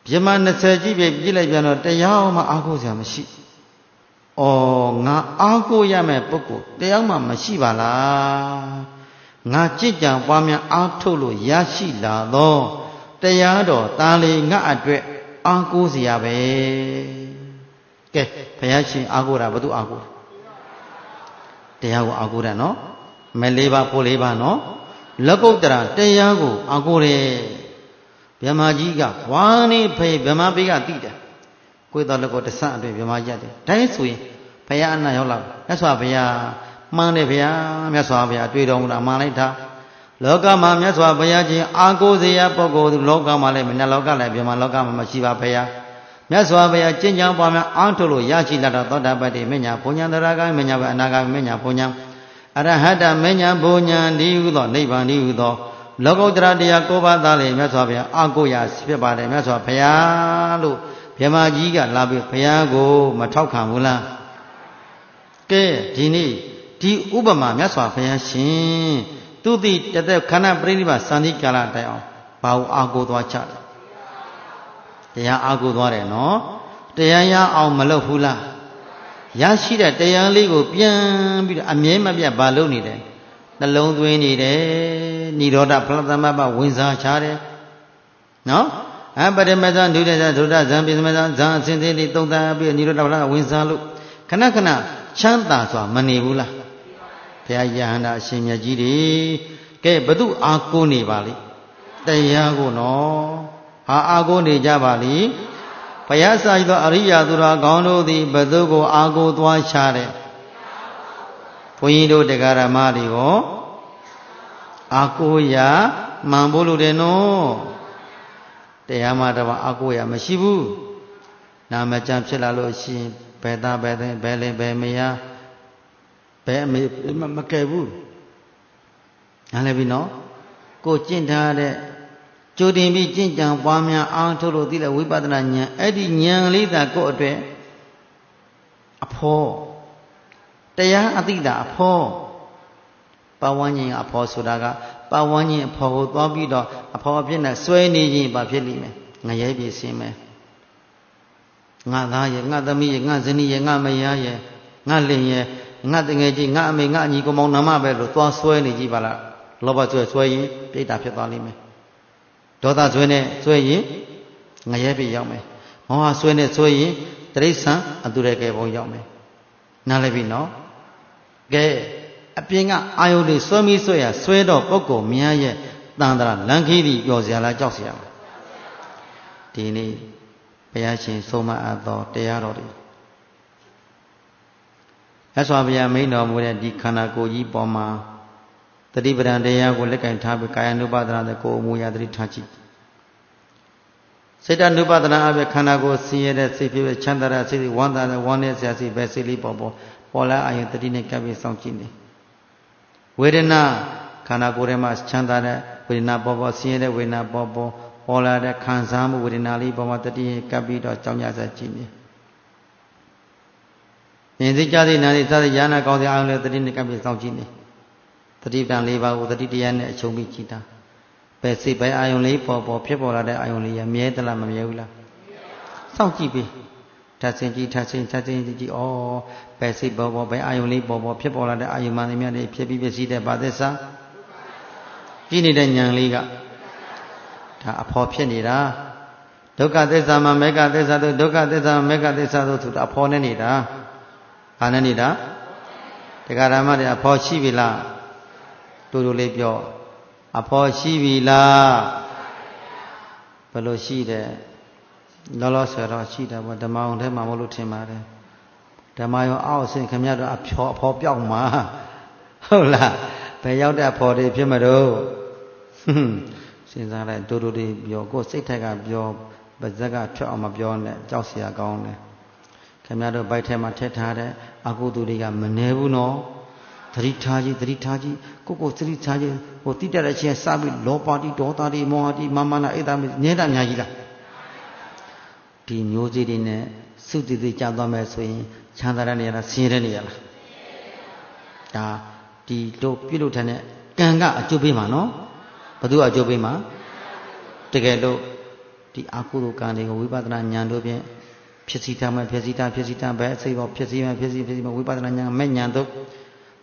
ပြမ20ကြီးပြည့်လိုက်ပြန်တော့တရားမှအာကိုစရာမရှိဩငါအာကိုရမယ့်ပုဂ္ဂိုလ်တရားမှမရှိပါလားငါကြည်ကြံပွားများအားထုတ်လို့ရရှိလာသောတရားတော်တာလီငါအတွက်အားကိုးစရာပဲကဲဘုရားရှင်အားကိုးတာဘယ်သူအားကိုးတရားကိုအားကိုးတာနော်မဲ၄ပါးဖို့၄ပါးနော်လကုတ္တရာတရားကိုအားကိုးတယ်ဗြဟ္မာကြီးကဝါနေဖေဗြဟ္မာဘေးကတိတယ်ကိုယ်တော်လက်ကိုတဆန့်အတွင်ဗြဟ္မာကြီးရတယ်ဒါဆိုရင်ဘုရားအနတ်ရောက်လာမြတ်စွာဘုရားမှန်တယ်ဗျာမြတ်စွာဘုရားတွေ့တော်မူတာမှန်လိုက်တာလောကမှာမြတ်စွာဘုရားချင်းအာကိုးစရာပုဂ္ဂိုလ်လောကမှာလည်းမနလောကလည်းပြမလောကမှာမရှိပါဘုရားမြတ်စွာဘုရားကျင့်ကြံပွားများအားထုတ်လို့ရရှိလာတော့သောတာပတ္တိမညာဘုံညာတရားကမညာပဲအနာဂတ်မညာဘုံညာအရဟတမညာဘုံညာဒီဟုသောနိဗ္ဗာန်ဒီဟုသောလောကုတ္တရာတရား9ပါးသားလေမြတ်စွာဘုရားအာကိုးရဖြစ်ပါတယ်မြတ်စွာဘုရားလို့ဗြဟ္မာကြီးကလာပြီးဘုရားကိုမထောက်ခံဘူးလားကဲဒီနေ့ဒီဥပမာမြတ်စွာဘုရားရှင်သူတိတသက်ခန္ဓာပရိနိဗ္ဗာန်စံတိကာလတိုင်အောင်ဘာကိုအာကိုးသွားချတယ်တရားအာကိုးသွားတယ်နော်တရားရအောင်မလုပ်ဘူးလားရရှိတဲ့တရားလေးကိုပြန်ပြီးတော့အမြဲမပြတ်ဘာလုပ်နေတယ်နှလုံးသွင်းနေတယ်និရောဓဖလသမပဝင်စားချတယ်နော်ပရမဇံဒုတိယဒုဒ္ဒဇံပိသမဇံဇံအစဉ်သေးလေးသုံးသပ်ပြီးនិရောဓဖလဝင်စားလို့ခဏခဏချမ်းသာစွာမနေဘူးလားဘုရားယဟန္တာအရှင်မြတ်ကြီးတွေကဲဘု து အာကိုးနေပါလိတရားကိုနော်ဟာအာကိုးနေကြပါလိဘုရားစာရသောအရိယာသူတော်ကောင်းတို့သည်ဘု து ကိုအာကိုးသွားချတဲ့ဘုန်းကြီးတို့တရားဓမ္မတွေကို အာကိုရာမှန်ဖို့လို့တယ်နော်တရားမှတော့အာကိုရာမရှိဘူးနာမကျန်ဖြစ်လာလို့ရှိရင်ဘယ်သားဘယ်သိဘယ်လင်ဘယ်မယားဘယ်အမေမကဲဘူးနားလည်ပြီနော်ကိုကျင့်ထားတဲ့ကြိုတင်ပြီးကျင့်ကြံပွားများအားထုတ်လို့သိတဲ့ဝိပဿနာဉာဏ်အဲ့ဒီဉာဏ်လေးသာကိုယ့်အတွက်အဖို့တရားအသိတာအဖို့ပဝန်းကျင်အဖို့ဆိုတာကပဝန်းကျင်အဖို့ကိုသွားပြီးတော့အဖို့အဖြစ်နဲ့ဆွဲနေခြင်းဘာဖြစ်လိမ့်မယ်ငရဲပြေစင်းမယ်ငါသားရဲ့ငါသမီးရဲ့ငါဇနီးရဲ့ငါမယားရဲ့ငါလင်ရဲ့ငါတငယ်ချင်းငါအမေငါအညီကောင်မောင်နှမပဲလို့သွားဆွဲနေကြည့်ပါလားလောဘဆွဲရင်ပြိတ္တာဖြစ်သွားလိမ့်မယ်ဒေါသဆွဲနဲ့ဆွဲရင်ငရဲပြေရောက်မယ်မောဟဆွဲနဲ့ဆွဲရင်တိရစ္ဆာန်အတုရကဲဘုံရောက်မယ်နားလည်ပြီနော်ကဲအပြင်ကအာယုန်တွေဆွဲမိဆွဲရဆွဲတော့ပုဂ္ဂိုလ်များရဲ့တန်တရာလန်ခီးပြီးပျော်စရာလားကြောက်စရာလားဒီနေ့ဘုရားရှင်ဆုံးမအပ်သောတရားတော်တွေမြတ်စွာဘုရားမိန့်တော်မူတဲ့ဒီခန္ဓာကိုယ်ကြီးပေါ်မှာတတိပဒံတရားကိုလက်ကင်ထားပြီးကာယ ानु ပါဒနာတဲ့ကိုယ်အမူအရာတတိထားကြည့်စေတ ानु ပါဒနာအပြင်ခန္ဓာကိုယ်ဆင်းရဲတဲ့စိတ်ဖြစ်ချမ်းသာတဲ့စိတ်ဝမ်းသာတဲ့ဝမ်းနည်းစရာစိတ်ပဲစိတ်လေးပေါ်လာအာယုတတိနဲ့ကပ်ပြီးစောင့်ကြည့်နေဝေဒနာခန္ဓာကိုယ်ထဲမှာချမ်းသာတဲ့ဝေဒနာပေါ်ဆင်းရဲတဲ့ဝေဒနာပေါ်လာတဲ့ခံစားမှုဝေဒနာလေးပေါ်မှာတတိနဲ့ကပ်ပြီးတော့ကြောင်းကြစားကြည့်နေဉာဏ်သိကြတဲ့နာရီသတဲ့ဉာဏ်ကောင်းတဲ့အာယုလည်းတတိနဲ့ကပ်ပြီးစောင့်ကြည့်နေတတိပံ၄ပါးကိုတတိတရားနဲ့အချုပ်ပြီးကြည့်တာပဲစိတ်ပဲအာယုံလေးပေါ်ဖြစ်ပေါ်လာတဲ့အာယုံလေးရမြဲသလားမမြဲဘူးလားစောင့်ကြည့်ပြီးထပ်ဆင်ကြည့်ကြည့်ဩပဲစိတ်ပေါ်ပဲအာယုံလေးပေါ်ဖြစ်ပေါ်လာတဲ့အာယုံမှန်များတွေဖြစ်ပြီးပြည့်တဲ့ဘာသစ္စာကြည့်နေတဲ့ဉာဏ်လေးကဒါအဖော်ဖြစ်နေတာဒုက္ခသစ္စာမှာမေဃသစ္စာတို့ဒုက္ခသစ္စာမေဃသစ္စာတို့ဆိုတာအဖော်နဲ့နေတာဘာနဲ့နေတာတရားဓမ္မတွေအဖော်ရှိပြီလားတူတူလေးပြောအဖော်ရှိပြီလားဘယ်လိုရှိတယ်လောလောဆယ်တော့ရှိတယ်ဗောဓမ္မအောင်ထဲမှာမလို့ထင်ပါတယ်ဓမ္မရောအောက်ဆင်ခင်ဗျားတို့အဖော်ပြောက်မှာဟုတ်လားဘယ်ရောက်တဲ့အဖော်တွေဖြစ်မလို့စဉ်းစားလိုက်တူတူလေးပြောကိုယ်စိတ်ထက်ကပြောပါဇက်ကထွက်အောင်မပြောနဲ့ကြောက်เสียကောင်းတယ်ခင်ဗျားတို့ဘိုက်ထဲမှာထည့်ထားတဲ့အကုသိုလ်တွေကမနှဲဘူးနော်သတိထားကြီးကိုသတိထားကြီးဟိုတိတက်တဲ့ချင်းစပြီးလောပါတိဒေါသတိမောဟတိမာမနာအိတ်တာမြဲတာများကြီးလားဒီမျိုးစေ့တွေနဲ့စုတည်တည်ကြသွားမယ်ဆိုရင်ချမ်းသာတဲ့နေရာလားဆင်းရဲတဲ့နေရာလားဒါဒီတို့ပြုလုပ်တဲ့ကံကအကျိုးပေးမှာနော်ဘသူအကျိုးပေးမှာတကယ်လို့ဒီအကုသိုလ်ကံတွေကိုဝိပဿနာဉာဏ်တို့ဖြင့်ဖြစ်စီထားမှဖြစ်စီထားပဲအစိပ်ပေါ်ဖြစ်စီမှဝိပဿနာဉာဏ်မဲ့ဉာဏ်တို့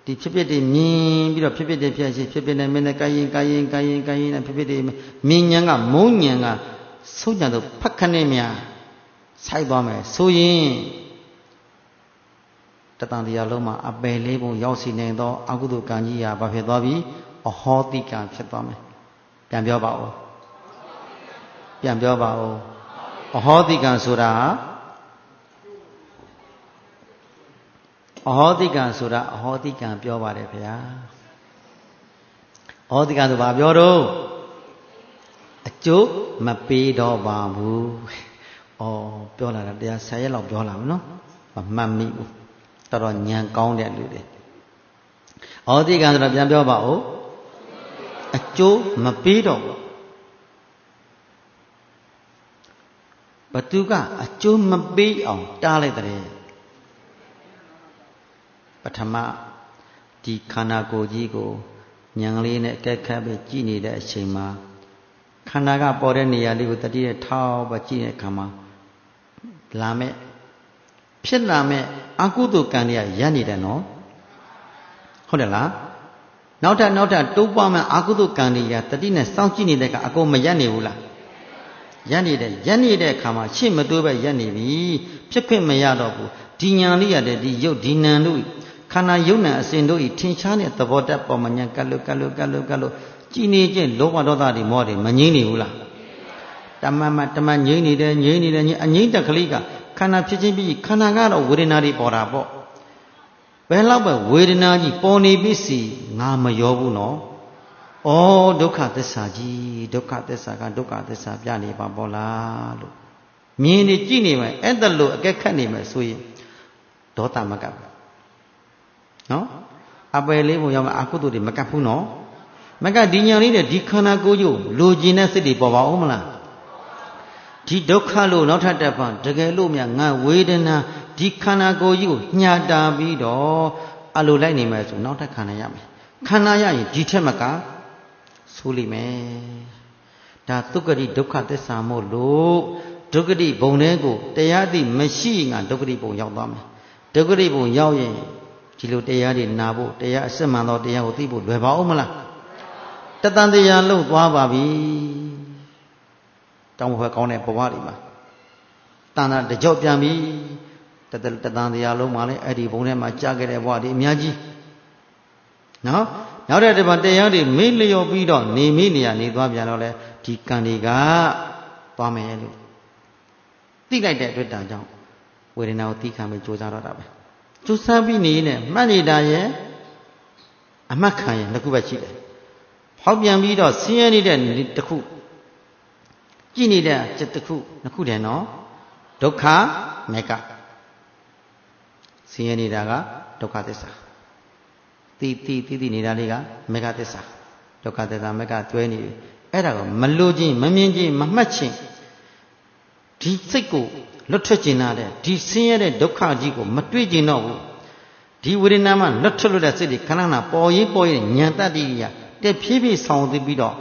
ဒီဖြစ်ဖြစ်တွေမြင်ပြီးတော့ဖြစ်ဖြစ်တွေဖြစ်ရှိဖြစ်ဖြစ်နဲ့မင်းနဲ့ကာယင်နဲ့ဖြစ်ဖြစ်တွေမြင်ဉာဏ်ကမုံဉာဏ်ကဆုံးဉာဏ်တို့ဖတ်ခနဲ့များဆိုက်သွားမယ်ဆိုရင်တတန်တရားလုံးမှာအပယ်လေးပုံရောက်စီနေသောအကုသိုလ်ကံကြီးရာဘာဖြစ်သွားပြီအဟောတိကံဖြစ်သွားမယ်ပြန်ပြောပါဦးအဟောတိကံဆိုတာအဟောတိကံဆိုတာအဟောတိကံပြောပါတယ်ဗျာအဟောတိကံဆိုဘာပြောတော့အကျိုးမပေးတော့ပါဘူးပြောလာတာတရား10ရက်လောက်ပြောလာမယ်နော်မမှတ်မိဘူးတော်တော်ဉာဏ်ကောင်းတဲ့လူတွေအဟောတိကံဆိုတာပြန်ပြောပါဦးအကျိုးမပေးတော့ဘူးဘသူကအကျိုးမပေးအောင်တားလိုက်တဲ့ပထမဒီခန္ဓာကိုယ်ကြီးကိုဉာဏ်လေးနဲ့ကဲခတ်ပြီးကြည့်နေတဲ့အချိန်မှာခန္ဓာကပေါ်တဲ့နေရာလေးကိုတတိယထောက်ပဲကြည့်တဲ့အခါမှာလာမဲ့ဖြစ်လာမဲ့အကုသိုလ်ကံတွေကရပ်နေတယ်နော်ဟုတ်တယ်လားနောက်ထပ်တိုးပွားမဲ့အကုသိုလ်ကံတွေကတတိနဲ့စောင့်ကြည့်နေတဲ့ကအကုန်မရပ်နေဘူးလားရပ်နေတဲ့အခါမှာရှေ့မတိုးပဲရပ်နေပြီဖြစ်ခွင့်မရတော့ဘူးဒီညာလေးရတဲ့ဒီရုပ်ဒီနံတို့ခန္ဓာယုံနံအစဉ်တို့ဤထင်ရှားတဲ့သဘောတတ်ပေါ်မှာညာကတ်လို့ကြည်နေခြင်းလောဘဒေါသတွေမောတွေမငြိမ့်နေဘူးလားတမန်ငြိမ့်နေတယ်အငြိမ့်တက်ကလေးကခန္ဓာဖြစ်ခြင်းပြီးခန္ဓာကတော့ဝေဒနာတွေပေါ်တာပေါ့ဘယ်လောက်ပဲဝေဒနာကြီးပေါ်နေပြီစီငါမရောဘူးနော်ဩ ဒုက္ခသစ္စာကြီးဒုက္ခသစ္စာကဒုက္ခသစ္စာပြနေပါပေါ့လားလို့မြင်နေကြည့်နေမယ်အဲ့ဒါလို့အကဲခတ်နေမယ်ဆိုရင်ဒေါသမကပ်နော်အပယ်လေးပုံရောက်မှာအကုသိုလ်တွေမကပ်ဘူးနော်မကပ်ဒီညာလေးတဲ့ဒီခန္ဓာကိုယ်ကိုလိုချင်တဲ့စိတ်တွေပေါ်ပါဦးမလားဒီဒုက္ခလို့နောက်ထပ်တစ်ပတ်တကယ်လို့များငါဝေဒနာဒီခန္ဓာကိုယ်ကြီးကိုညှာတာပြီးတော့အလိုလိုက်နေမယ်ဆိုနောက်ထပ်ခန္ဓာရမယ်ခန္ဓာရရင်ဒီထက်မကဆိုလိမ့်မယ်ဒါသုက္ကတိဒုက္ခသစ္စာမို့လို့ဒုက္ကတိဘုံတွေကိုတရားသိမရှိငါဒုက္ကတိဘုံရောက်သွားမယ်ဒုက္ကတိဘုံရောက်ရင်ဒီလိုတရားတွေနာဖို့တရားအစစ်မှန်သောတရားကိုသိဖို့လွယ်ပါဦးမလားတတန်တရားလုံးသွားပါပြီတောင်းဖွဲ့ကောင်းတဲ့ဘဝတွေမှာတန်တာတကြော့ပြန်ပြီတတန်တရားလုံးမှာလည်းအဲ့ဒီဘုံထဲမှာကြားခဲ့တဲ့ဘဝတွေအများကြီးနော်နောက်တဲ့ဒီမှာတရားတွေမေ့လျော်ပြီးတော့နေမိနေရနေသွားပြန်တော့လေဒီကံတွေကသွားမယ်လို့သိလိုက်တဲ့အတွက်ကြောင့်ဝေဒနာကိုသိခံပြီးကြိုးစားတော့တာပဲကြိုးစားပြီးနေနဲ့မှတ်နေတာရဲ့အမှတ်ခံရင်တစ်ခုပဲရှိတယ်ဖောက်ပြန်ပြီးတော့ဆင်းရဲနေတဲ့တစ်ခုကြည့်နေတဲ့တစ်ခုနှစ်ခုတည်းနော်ဒုက္ခမေကဆင်းရဲနေတာကဒုက္ခသစ္စာတိနေတာလေးကမေဃသစ္စာဒုက္ခသစ္စာမေဃတွဲနေပြီအဲ့ဒါကိုမလို့ချင်းမမြင်ချင်းမမှတ်ချင်းဒီစိတ်ကိုလွတ်ထွက်ကျင်လာတဲ့ဒီဆင်းရဲတဲ့ဒုက္ခကြီးကိုမတွေ့ကျင်တော့ဘူးဒီဝေဒနာမှလွတ်ထွက်လို့တဲ့စိတ်တွေခဏခဏပေါ်ရင်ဉာဏ်တတ္တိရတက်ဖြည်းဖြည်းဆောင်သိပြီးတော့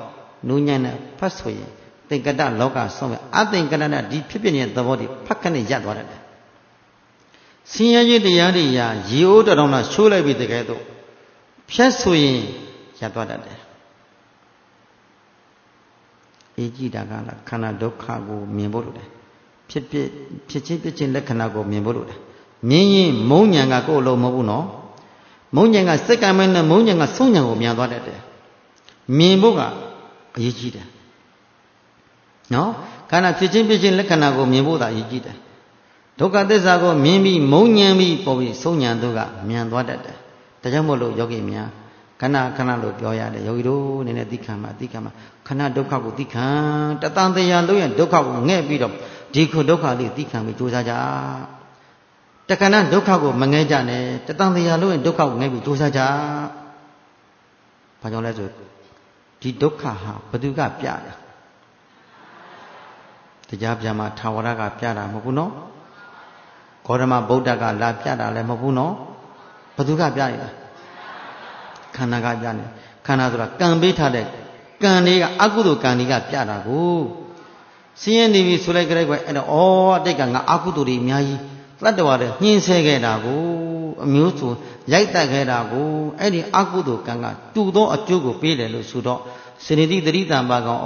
နုညံ့နဲ့ဖတ်ဆိုရင်သင်္ကတလောကဆုံးပဲအသင်္ကတနဲ့ဒီဖြစ်ဖြစ်နေတဲ့သဘောတွေဖတ်ခနဲ့ရပ်သွားတယ်ဆင်းရဲခြင်းတရားတွေရာရေအိုးတောင်ရှိုးလိုက်ပြီးတကယ်တော့ဖြတ်ဆိုရင်ရပ်သွားတတ်တယ်အေးကြည့်တာကလားခန္ဓာဒုက္ခကိုမြင်ဖို့လိုတယ်ဖြစ်ချင်းလက္ခဏာကိုမြင်ဖို့လိုတယ်မြင်ရင်မုံညာကကိုယ်လုံးမဟုတ်ဘူးနော်မုံညာကစက္ကန့်မဲ့နဲ့မုံညာကဆုံးညာကိုမြန်သွားတတ်တယ်မြင်ဖို့ကအရေးကြီးတယ်နော်ခန္ဓာဖြစ်ချင်းလက္ခဏာကိုမြင်ဖို့သာအရေးကြီးတယ်ဒုက္ခသစ္စာကိုမြင်ပြီးမုံညာပြီးပေါ်ပြီးဆုံးညာတို့ကမြန်သွားတတ်တယ်ဒါကြောင့်မို့လို့ယောဂီများခဏလို့ပြောရတယ်ယောဂီတို့နည်းနည်းသိခံပါခဏဒုက္ခကိုသိခံတတန်တရားလုံးရဲ့ဒုက္ခကိုငဲ့ပြီးတော့ဒီခုဒုက္ခလေးသိခံပြီးကြိုးစားကြတခဏဒုက္ခကိုမငဲ့ကြနဲ့တတန်တရားလုံးရဲ့ဒုက္ခကိုငဲ့ပြီးကြိုးစားကြဘာကြောင့်လဲဆိုဒီဒုက္ခဟာဘသူကပြတာတရားပြန်မှာထာဝရကပြတာမဟုတ်ဘူးနော်ဂေါတမဗုဒ္ဓကလာပြတာလည်းမဟုတ်ဘူးနော်ဘသူကပြနေတာခန္ဓာကပြနေခန္ဓာဆိုတာကံပေးထားတဲ့ကံတွေကအကုသိုလ်ကံတွေကပြတာကိုဆင်းရဲနေပြီဆိုလိုက်ကြလိုက်ပဲအဲ့တော့အတိတ်ကငါအကုသိုလ်တွေအများကြီးတတ္တဝါတွေညှင်းဆဲခဲ့တာကိုအမျိုးစုရိုက်တက်ခဲ့တာကိုအဲ့ဒီအကုသိုလ်ကံကတူသောအကျိုးကိုပေးတယ်လို့ဆိုတော့စေတသိက်တတိတံပါကောင်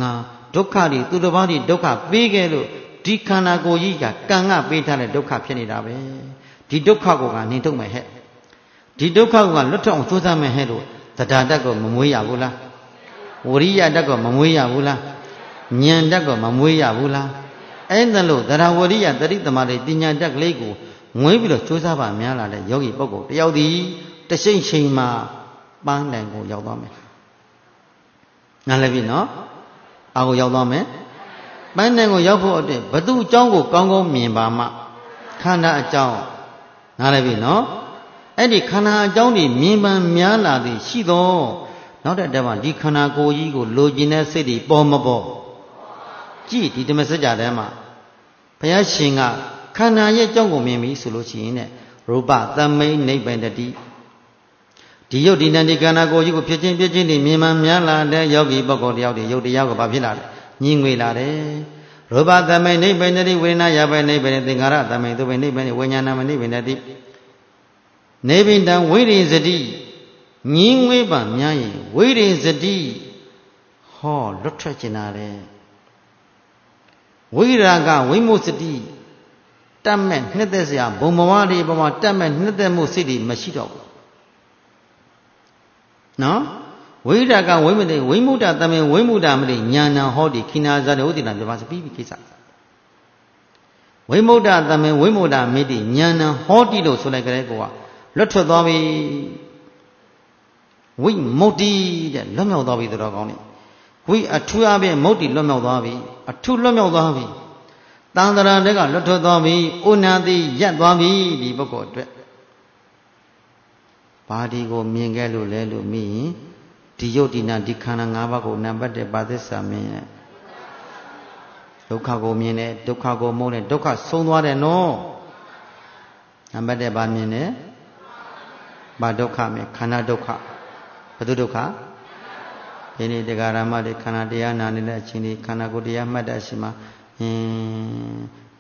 ငါဒုက္ခတွေသူတစ်ပါးတွေဒုက္ခပေးခဲ့လို့ဒီခန္ဓာကိုယ်ကြီးကကံကပေးထားတဲ့ဒုက္ခဖြစ်နေတာပဲဒီဒုက္ခကိုကနေထုတ်မယ်ဟဲ့ဒီဒုက္ခကလွတ်ထောင်ကြိုးစားမယ်ဟဲ့လို့သဒ္ဒါတတ်ကိုမမွေးရဘူးလားဝရိယတတ်ကိုမမွေးရဘူးလားဉာဏ်တတ်ကိုမမွေးရဘူးလားအဲ့ဒါလို့သရဝရိယတတိသမารိပညာတတ်ကလေးကိုငွေးပြီးတော့ကြိုးစားပါများလာတဲ့ယောဂီပုဂ္ဂိုလ်တယောက်ဒီတရှိန်ချိန်မှာပန်းတိုင်ကိုရောက်သွားမယ်နားလည်ပြီနော်အာကိုရောက်သွားမယ်ပန်းတိုင်ကိုရောက်ဖို့အတွက်ဘသူအကြောင်းကိုကောင်းကောင်းမြင်ပါမှခန္ဓာအကြောင်းနားလည်ပြီနော်အဲ့ဒီခန္ဓာအကြောင်းတွေမြင်ပန်းများလာသည်ရှိသောနောက်တဲ့တည်းမှာဒီခန္ဓာကိုယ်ကြီးကိုလိုချင်တဲ့စိတ်တွေပေါ်မပေါ်ကြည့်ဒီဓမ္မစကြာထဲမှာဘုရားရှင်ကခန္ဓာရဲ့အကြောင်းကိုမြင်ပြီဆိုလို့ရှိရင်ねရူပသမိတ်နိဗ္ဗာန်တတိဒီယုတ်ဒီနံဒီခန္ဓာကိုယ်ကြီးကိုဖြစ်ချင်းတွေမြင်မှန်များလာတဲ့ယောဂီပုဂ္ဂိုလ်တယောက်တွေယုတ်တရားကိုဘာဖြစ်လာလဲညင်ငွေလာတယ်ရူပသမိတ်နိဗ္ဗာန်တတိဝေဒနာယဘိနိဗ္ဗာန်သင်္ခါရသမိတ်သုဘိနိဗ္ဗာန်ဝိညာဏမနိဗ္ဗာန်တတိနေဗိတံဝိရိစတိညင်ငွေပါများရင်ဝိရိစတိဟောလွတ်ထွက်ကျင်လာတယ်ဝိရာဂဝိမုစတိတတ်မဲ့နှစ်သက်စရာဘုံဘဝတွေပေါ်မှာတတ်မဲ့နှစ်သက်မှုစိတ်တွေမရှိတော့ဘူးနော်ဝိရာဂဝိမုတိဝိမုဒ္ဒတမေဝိမုဒ္ဒမတိညာဏဟောတိခိနာဇာတေဥဒိနာပြပါစပြီးကိစ္စဝိမုဒ္ဒတမေဝိမုဒ္ဒမေတိညာဏဟောတိလို့ဆိုလိုက်ကြတဲ့ကောကလွတ်ထွက်သွားပြီ ဝိမုတ်တိတဲ့လွတ်မြောက်သွားပြီတော်ကောင်းနေဝိအထူးအပြင်မုတ်တိလွတ်မြောက်သွားပြီအထူးလွတ်မြောက်သွားပြီတန်တရာတက်ကလွတ်ထွက်သွားပြီဥနာတိရက်သွားပြီဒီပုဂ္ဂိုလ်အတွက်ဘာဒီကိုမြင်ခဲ့လို့လဲလို့မြင်ရင်ဒီယုတ်ဒီနာဒီခန္ဓာ၅ပါးကိုနံပါတ်1ပါသစ္စာမြင်ရဲ့ဒုက္ခကိုမြင်တယ်ဒုက္ခကိုမုန်းတယ်ဒုက္ခဆုံးသွားတယ်နော်နံပါတ်1ပါမြင်တယ်ဘာဒုက္ခမြင်ခန္ဓာဒုက္ခဘယ်သူဒုက္ခဒီနေ့တရားဓမ္မတွေခန္ဓာတရားနာနေတဲ့အချိန်ဒီခန္ဓာကိုယ်တရားမှတ်တဲ့အချိန်မှာ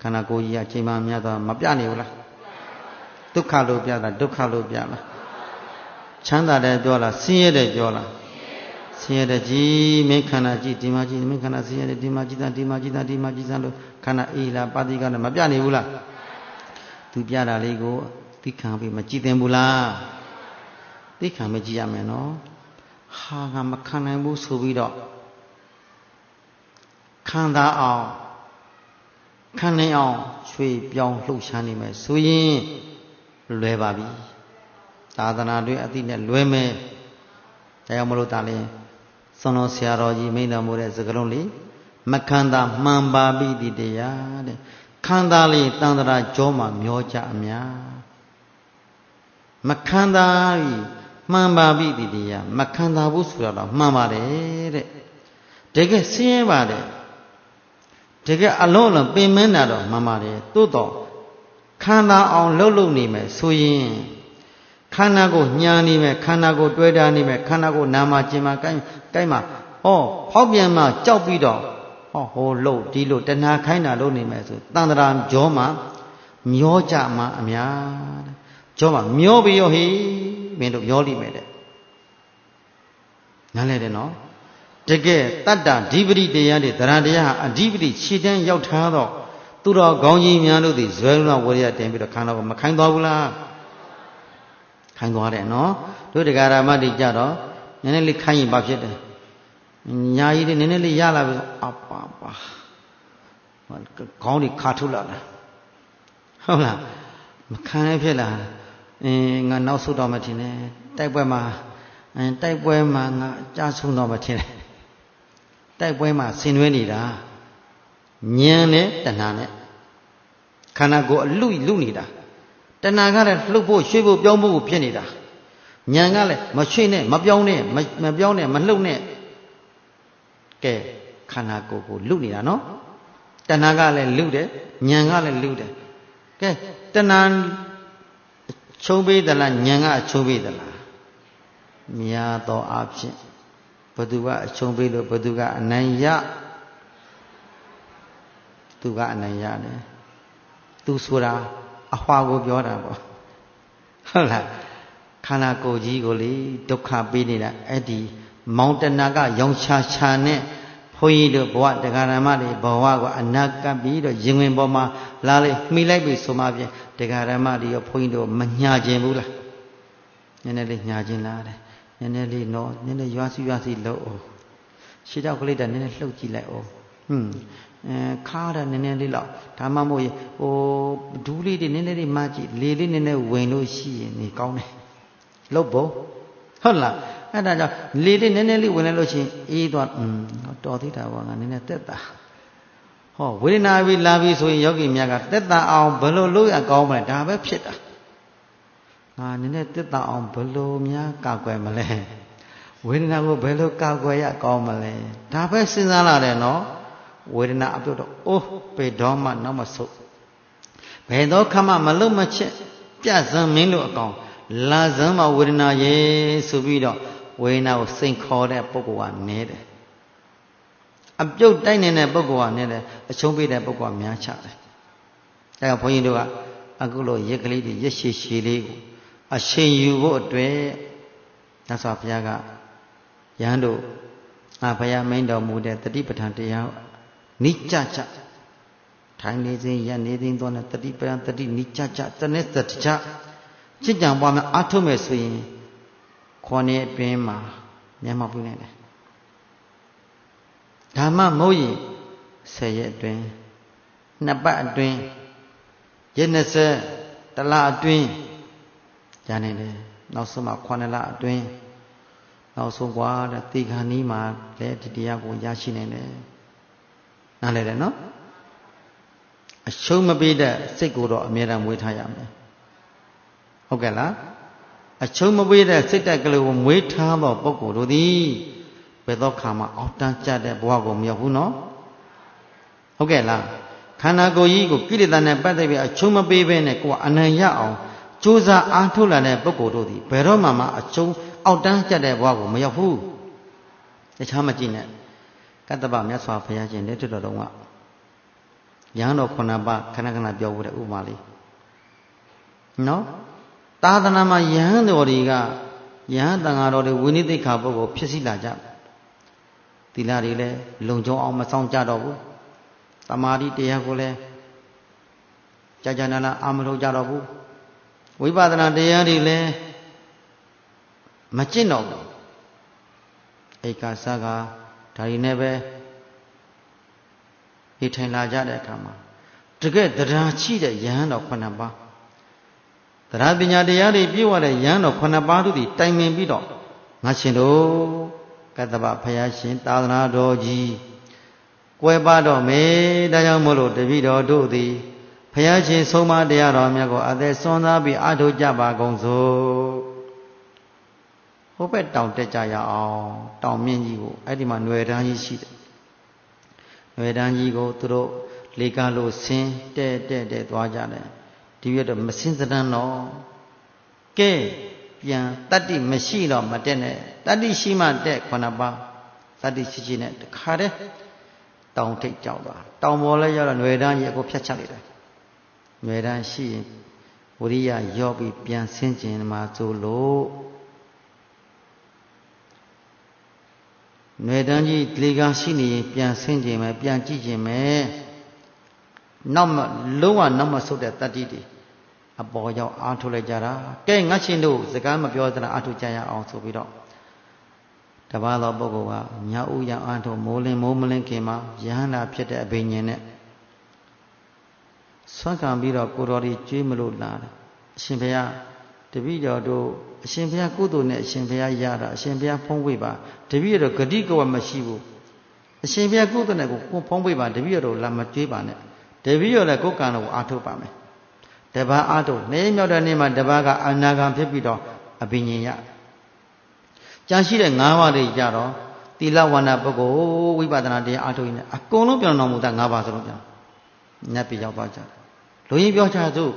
ခန္ဓာကိုယ်ကြီးအချိန်မှများတော့မပြနေဘူးလားဒုက္ခလို့ပြတာဒုက္ခလို့ပြလားချမ်းသာတယ်ပြောလားဆင်းရဲတယ်ပြောလားဆင်းရဲတယ်ကြီးမင်းခန္ဓာကြီးဒီမှာကြီးမင်းခန္ဓာဆင်းရဲတယ်ဒီမှာကြီးသားဒီမှာကြီးသားဒီမှာကြီးသားလို့ခန္ဓာအေးလားပါတိကလည်းမပြနေဘူးလားသူပြတာလေးကိုသိခံပြီးမကြည်သင်ဘူးလားသိခံမကြည့်ရမယ်နော်ဟာငါမခံနိုင်ဘူးဆိုပြီးတော့ခံသာအောင်ခံနိုင်အောင်ရွှေ့ပြောင်းလှုပ်ရှားနေမယ်ဆိုရင်လွယ်ပါပြီသာသနာတွင်အသိနဲ့လွယ်မယ်ဒါကြောင့်မလို့ဒါလည်းစွန်တော်ဆရာတော်ကြီးမိန့်တော်မူတဲ့စကားလုံးလေးမခံသာမှန်ပါပြီဒီတရားတဲ့ခံသာလေးတန်တရာကြောမှာမျောကြအများမခံသာမှန်ပါပြီဒီတရားမခံသာဘူးဆိုတော့မှန်ပါတယ်တဲ့တကယ်ဆင်းရဲပါတယ်တကယ်အလုံးအလုံးပင်မနာတော့မှန်ပါတယ်သို့တော့ခန္ဓာအောင်လှုပ်လှုပ်နေမယ်ဆိုရင်ခန္ဓာကိုညာနေမယ်ခန္ဓာကိုတွဲတာနေမယ်ခန္ဓာကိုနာမကျင်မှာကိုင်းမှာဟောဖောက်ပြန်မှကြောက်ပြီးတော့ဟိုလှုပ်ဒီလှုပ်တဏှာခိုင်းတာလှုပ်နေမယ်ဆိုတန်တရာကြောမှာမျောကြမှာအများတဲ့ကြောမှာမျောပြီးရောဟေးမင်းတို့မျောလိမ့်မယ်တဲ့နားလဲတယ်နော်တကယ်တတ္တဓိပတိတရားတွေသရတရားဟာအဓိပတိခြေတန်းရောက်ထားတော့သူတော်ကောင်းကြီးများလို့ဒီဇွဲလုံးဝရိယတင်ပြီးတော့ခန္ဓာကိုမခိုင်းသွားဘူးလားခိုင်းသွားတယ်နော်တို့တရားဓမ္မတွေကြတော့နည်းနည်းလေးခိုင်းရင်ဘာဖြစ်တယ်ညာကြီးတွေနည်းနည်းလေးရလာပြီအပါခေါင်းတွေခါထုတ်လာလားဟုတ်လားမခံရဖြစ်လားငါနောက်ဆုတ်တော့မှထင်တယ်တိုက်ပွဲမှာငါကြားဆုံးတော့မှထင်တယ်တိုက်ပွဲမှာဆင်နွှဲနေတာဉာဏ်နဲ့တဏှာနဲ့ခန္ဓာကိုယ်အလူနေတာတဏှာကလည်းလှုပ်ဖို့ရွှေ့ဖို့ပြောင်းဖို့ဖြစ်နေတာဉာဏ်ကလည်းမရွှေ့နဲ့မပြောင်းနဲ့မပြောင်းနဲ့မလှုပ်နဲ့ကဲခန္ဓာကိုယ်ကိုလူနေတာနော်တဏှာကလည်းလူတယ်ဉာဏ်ကလည်းလူတယ်ကဲတဏှာချုံးပေးသလားဉာဏ်ကအချုံးပေးသလားများသောအားဖြင့်ဘသူကအချုံးပေးလို့ဘသူကအနိုင်ရသူကအနိုင်ရတယ်သူဆိုတာအဟွာကိုပြောတာပေါ့ဟုတ်လားခန္ဓာကိုယ်ကြီးကိုလေဒုက္ခပေးနေတာအဲ့ဒီမောင်တဏကရောင်ချာနဲ့ဘုန်းကြီးတို့ဘဝတရားဓမ္မတွေဘဝကအနာကပ်ပြီးတော့ရင်ဝင်ပေါ်မှာလာလေမှီလိုက်ပြီဆိုမှပြင်တရားဓမ္မတွေရောဘုန်းကြီးတို့မညာခြင်းဘူးလားနည်းနည်းလေးညာခြင်းလားတဲ့နည်းနည်းလေးနော်နည်းနည်းရွာစီလို့ရှေ့တော့ကလေးတည်းနည်းနည်းလှုပ်ကြည့်လိုက်အောင်ခါရနည်းနည်းလေးလောက်ဒါမှမဟုတ်ဟိုဒူးလေးတွေနည်းနည်းလေးမှကြည့်လေလေးနည်းနည်းဝင်လို့ရှိရင်နေကောင်းတယ်လှုပ်ဖို့ဟုတ်လားအဲ့ဒါကြောင့်လေလေးနည်းနည်းလေးဝင်လိုက်လို့ရှိရင်အေးသွားတော်သေးတာပေါ့ငါနည်းနည်းသက်သာဟောဝေဒနာပြီးလာပြီးဆိုရင်ယောဂီများကသက်သာအောင်ဘယ်လိုလုပ်ရကောင်းမလဲဒါပဲဖြစ်တာငါနည်းနည်းသက်သာအောင်ဘယ်လိုများကောက်ွယ်မလဲဝေဒနာကိုဘယ်လိုကောက်ွယ်ရကောင်းမလဲဒါပဲစဉ်းစားလာတယ်နော်ဝေဒနာအပြုတ်တော့အိုးပေတော်မှနောက်မဆုတ်ဘယ်တော့ခမှမလုံးမချက်ပြဇံမင်းတို့အကောင်လာဇံမဝေဒနာရေဆိုပြီးတော့ဝေဒနာကိုစိန်ခေါ်တဲ့ပုဂ္ဂိုလ်ကနဲတယ်အပြုတ်တိုက်နေတဲ့ပုဂ္ဂိုလ်ကနဲတယ်အချုံးပေးတဲ့ပုဂ္ဂိုလ်ကများချတယ်ဒါကြောင့်ဘုန်းကြီးတို့ကအခုလိုရက်ကလေးတွေရက်ရှည်ရှည်လေးကိုအချိန်ယူဖို့အတွက်သစ္စာဘုရားကယဟန်တို့ဘုရားမိန့်တော်မူတဲ့တတိပဋ္ဌာန်တရားနိကြကြထိုင်နေစဉ်ရနေစဉ်သောနဲ့တတိပဋ္ဌာန်တတိနိကြကြတနေ့တတိကြချစ်ကြံပွားများအားထုတ်မယ်ဆိုရင်ခေါ်နေအတွင်းမှာမျက်မှောက်ပြုနေတယ်ဓမ္မမဟုတ်ရင်10ရက်အတွင်း2ပတ်အတွင်းရက်20တလအတွင်းရနိုင်တယ်နောက်ဆုံးမှ9လအတွင်း နောက်ဆုံးကွာတဲ့တေခါနီးမှာလည်းဒီတရားကိုရရှိနိုင်တယ်နားလည်တယ်နော်အရှုံးမပေးတဲ့စိတ်ကိုတော့အမြဲတမ်းမွေးထားရမယ်ဟုတ်ကဲ့လားအရှုံးမပေးတဲ့စိတ်တက်ကလေးကိုမွေးထားသောပုဂ္ဂိုလ်တို့သည်ဘယ်တော့ခါမှအောက်တန်းကျတဲ့ဘဝကိုမရောက်ဘူးနော်ဟုတ်ကဲ့လားခန္ဓာကိုယ်ကြီးကိုကိလေသာနဲ့ပတ်သက်ပြီးအရှုံးမပေးဘဲနဲ့ကိုယ်ကအနံ့ရအောင်ကြိုးစားအားထုတ်လာတဲ့ပုဂ္ဂိုလ်တို့သည်ဘယ်တော့မှအရှုံးအောက်တန်းကျတဲ့ဘဝကိုမရောက်ဘူးတခြားမကြည့်နဲ့ကတ္တပမြတ်စွာဘုရားရှင်လက်ထက်တော်ကရဟန်းတော်9ပါးခဏခဏပြောဖို့တဲ့ဥပမာလေးနော်သာသနာမှာယဟန်တော်တွေကယဟန်တန်ဃာတော်တွေဝိနည်းသိက္ခာပုဂ္ဂိုလ်ဖြစ်စီလာကြသီလတွေလည်းလုံခြုံအောင်မဆောင်ကြတော့ဘူးသမာဓိတရားကိုလည်းကြာကြာနာနာအာမလို့ကြတော့ဘူးဝိပဿနာတရားတွေလည်းမကျင့်တော့ဘူးဧကစကားဒါတွေနဲ့ပဲဒီထိုင်လာကြတဲ့အခါမှာတကယ်တရားရှိတဲ့ယဟန်တော်9ပါးတရားပညာတရားတွေပြည့်ဝတဲ့ယဟန်တော်9ပါးတို့သည်တိုင်ပင်ပြီးတော့ငါရှင်တို့ကတ္တဗဘုရားရှင်သာသနာတော်ကြီးကွယ်ပါတော့မေဒါကြောင့်မို့လို့တပည့်တော်တို့သည်ဘုရားရှင်ဆုံးမတရားတော်မြတ်ကိုအသက်ဆွမ်းသားပြီးအားထုတ်ကြပါကုန်စို့ဟိုဘက်တောင်တက်ကြရအောင်တောင်မြင့်ကြီးကိုအဲ့ဒီမှာຫນွယ်တန်းကြီးရှိတယ်ຫນွယ်တန်းကြီးကိုသူတို့လေကားလို့ဆင်းတဲ့သွားကြတယ်ဒီရတော့မစင်းစတန်းတော့ကဲပြန်တတ္တိမရှိတော့မတက်နဲ့တတ္တိရှိမှတက်9ပါးတတ္တိရှိနဲ့တခါတည်းတောင်ထိပ်ကြောက်သွားတောင်ပေါ်လဲရောက်တော့ຫນွယ်တန်းကြီးအကိုဖြတ်ချက်လိုက်တယ်ຫນွယ်တန်းရှိရင်ဝိရိယရော့ပြီးပြန်ဆင်းခြင်းမှာဆိုလို့ຫນွယ်တန်းကြီးလေကားရှိနေရင်ပြန်ဆင်းခြင်းမယ်ပြန်ကြည့်ခြင်းမယ်နောက်မှလုံးဝနောက်မှဆုတ်တဲ့တတ္တိတွေအပေါ်ရောက်အားထုတ်လိုက်ကြတာကဲငါရှင်တို့စကားမပြောသလားအားထုတ်ကြရအောင်ဆိုပြီးတော့တပါးသောပုဂ္ဂိုလ်ကညဥ်ရအားထုတ်မိုးလင်းမိုးမလင်းခင်မှာယဟန္တာဖြစ်တဲ့အဘိညာဉ်နဲ့ဆွမ်းခံပြီးတော့ကိုတော်ဒီကျွေးမလို့လာတယ်အရှင်ဘုရားတပည့်တော်တို့အရှင်ဘုရားကုသိုလ်နဲ့အရှင်ဘုရားရတာအရှင်ဘုရားဖုံးဝေပါတပည့်တော်ဂတိကဝတ်မရှိဘူးအရှင်ဘုရားကုသိုလ်နဲ့ကိုဖုံးဝေပါတပည့်တော်လာမကျွေးပါနဲ့တပည့်တော်လည်းကိုယ်ကံတော်ကိုအားထုတ်ပါမယ်တပါးအားထုတ်နေမြောက်တဲ့နေ့မှာတပါးကအနာဂံဖြစ်ပြီးတော့အဘိညာဉ်ရကြာရှိတဲ့9ပါးတွေကြတော့သီလဝန္ဒပုဂ္ဂိုလ်ဝိပဿနာတရားအားထုတ်ရင်အကုန်လုံးပြောင်းတော်မူတာ9ပါးစလုံးပြောင်းညက်ပြရောက်သွားကြတယ်လူရင်းပြောချစို့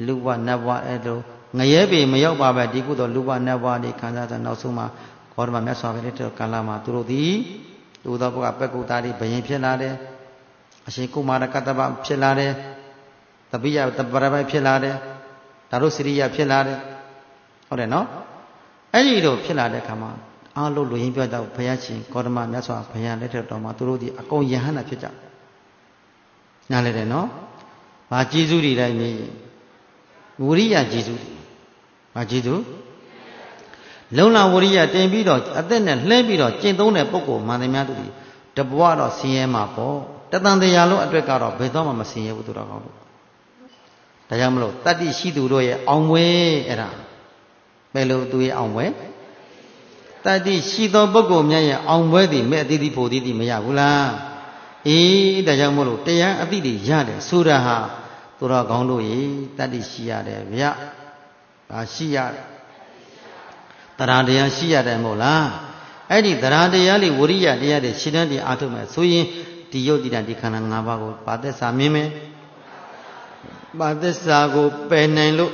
လူဘနတ်ဘအဲ့လိုငရဲပေမရောက်ပါပဲဒီကုသိုလ်လူဘနတ်ဘတွေခံစားတဲ့နောက်ဆုံးမှာဂေါတမမြတ်စွာဘုရားလက်တော်ကာလမှာသူတို့သည်သူတော်ဘုရားပက္ကုတာတွေဘယင်ဖြစ်လာတယ်အရှင်ကုမာရကတ္တဗဖြစ်လာတယ်တပိယတပရပိုက်ဖြစ်လာတယ်ဒါတို့စရိယဖြစ်လာတယ်ဟုတ်တယ်နော်အဲ့ဒီလိုဖြစ်လာတဲ့အခါမှာအားလုံးလူရင်းပြောတော့ဘုရားရှင်ဂေါတမမြတ်စွာဘုရားလက်ထက်တော်မှာသူတို့ဒီအကုန်ယဟန္တာဖြစ်ကြနားလည်တယ်နော်ဘာကျေးဇူးတွေတိုင်းနေဝိရိယကျေးဇူးတွေဘာကျေးဇူးလုံလဝိရိယတင်ပြီးတော့အသက်နဲ့လှဲပြီးတော့ကျင့်သုံးတဲ့ပုဂ္ဂိုလ်မှန်တယ်များသူဒီတဘွားတော့ဆင်းရဲမှာပေါ့တသံတရားလုံးအတွက်ကတော့ဘယ်တော့မှမဆင်းရဲဘူးသူတော်ကောင်းလို့ဒါကြောင့်မလို့တတ္တိရှိသူတို့ရဲ့အောင်ပွဲအဲ့ဒါဘယ်လိုသူရဲ့အောင်ပွဲတတ္တိရှိသောပုဂ္ဂိုလ်များရဲ့အောင်ပွဲသည်မဲ့အတိတိဖို့တိတိမရဘူးလားအေးဒါကြောင့်မို့လို့တရားအတိတွေရတယ်ဆိုတာဟာသူတော်ကောင်းတို့ရေတတ္တိရှိရတယ်ဗျာဒါရှိရတယ်တရားတရားရှိရတယ်မဟုတ်လားအဲ့ဒီတရားတရားလေးဝိရိယတရားတွေရှင်းတဲ့အားထုတ်မယ်ဆိုရင်ဒီယုတ်တိတဒီခန္ဓာ၅ပါးကိုပါသက်စာမြင်မယ်ပါသက်စာကိုပယ်နိုင်လို့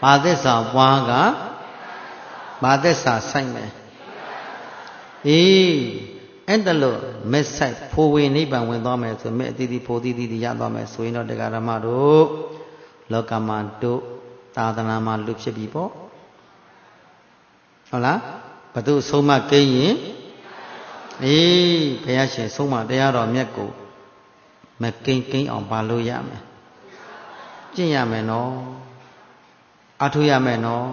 ပါသက်စာဝါကပါသက်စာဆိုင်မယ်အေးအဲ့ဒါလို့မက်ဆိုင်ဖိုးဝေနိဗ္ဗာန်ဝင်သွားမယ်ဆိုမဲ့အတိတိဖိုးတိတိရသွားမယ်ဆိုရင်တော့တရားဓမ္မတို့လောကမှာတို့သာသနာမှာလူဖြစ်ပြီပေါ့ဟုတ်လားဘသူဆုံးမကိန်းရင်အေးဘုရားရှင်ဆုံးမတရားတော်မြတ်ကိုမကိန်းကိန်းအောင်ပါလို့ရမယ်ကျင့်ရမယ်နော်အထုရမယ်နော်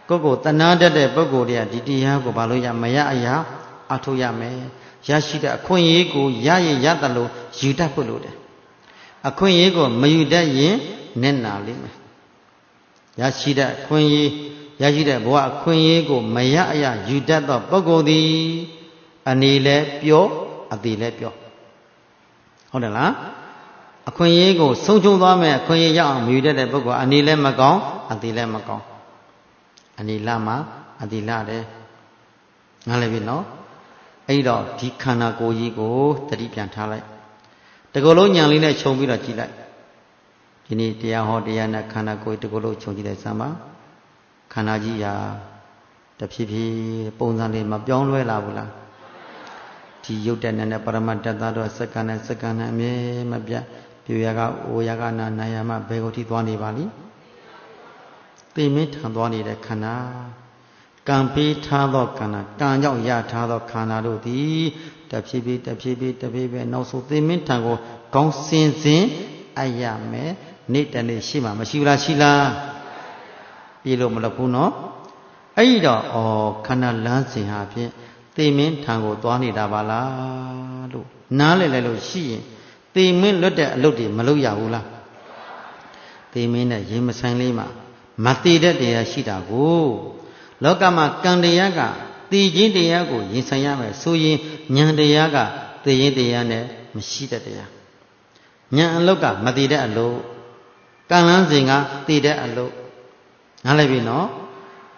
ကိုယ့်ကိုတဏှာတတ်တဲ့ပုဂ္ဂိုလ်တွေကဒီတရားကိုပါလို့ရမရအရာအထုရမယ်ရရှိတဲ့အခွင့်အရေးကိုရရင်ရတယ်လို့ယူတတ်ဖို့လိုတယ်အခွင့်အရေးကိုမယူတတ်ရင်နစ်နာလိမ့်မယ်ရရှိတဲ့အခွင့်အရေးရ ရှိတဲ့ဘဝအခွင့်အရေးကိုမရအရယူတတ်သောပုဂ္ဂိုလ်သည်အနေလည်းပြောအသေးလည်းပြောဟုတ်တယ်လားအခွင့်အရေးကိုဆုံးရှုံးသွားမယ်အခွင့်အရေးရအောင်မယူတတ်တဲ့ပုဂ္ဂိုလ်အနေလည်းမကောင်းအသေးလည်းမကောင်းအနေလာမှာအသေးလာတယ်နားလည်ပြီနော်အဲ့တော့ဒီခန္ဓာကိုယ်ကြီးကိုတတိပြန်ထားလိုက်တကူလုံးညံလေးနဲ့ခြုံပြီးတော့ကြည့်လိုက်ဒီနေ့တရားဟောတရားနဲ့ခန္ဓာကိုယ်တကူလုံးခြုံကြည့်တဲ့စမ်းပါခန္ဓာကြီးရာတဖြည်းဖြည်းပုံစံလေးမပြောင်းလဲလာဘူးလားဒီရုပ်တဏ္ဍနဲ့ပရမတ္တတော့စက္ကန့်နဲ့စက္ကန့်နဲ့အမြဲမပြတ်ပြရကအိုရကနာယမဘယ်ကိုထိသွားနေပါလိသိမင်းထံသွားနေတဲ့ခန္ဓာကံပေးထားသောခန္ဓာကံကြောင့်ရထားသောခန္ဓာတို့သည်တဖြည်းဖြည်းနောက်ဆုံးသိမင်းထံကိုကောင်းစင်စင်အပ်ရမယ်နေ့တနေ့ရှိမှမရှိဘူးလားရှိလားပြေလို့မလုပ်ဘူးနော်အဲ့တော့ခန္ဓာလမ်းစဉ်ဟာဖြင့်သိမင်းထံကိုသွားနေတာပါလားလို့နားလည်လို့ရှိရင်သိမင်းလွတ်တဲ့အလုပ်တွေမလုပ်ရဘူးလားသိမင်းနဲ့ရင်မဆိုင်လေးမှာမတည်တဲ့တရားရှိတာကိုလောကမှာကံတရားကတည်ခြင်းတရားကိုရင်ဆိုင်ရမယ်ဆိုရင်ဉာဏ်တရားကတည်ခြင်းတရားနဲ့မရှိတဲ့တရားဉာဏ်အလုပ်ကမတည်တဲ့အလုပ်ကံလန်းစဉ်ကတည်တဲ့အလုပ်နားလည်ပြီနော်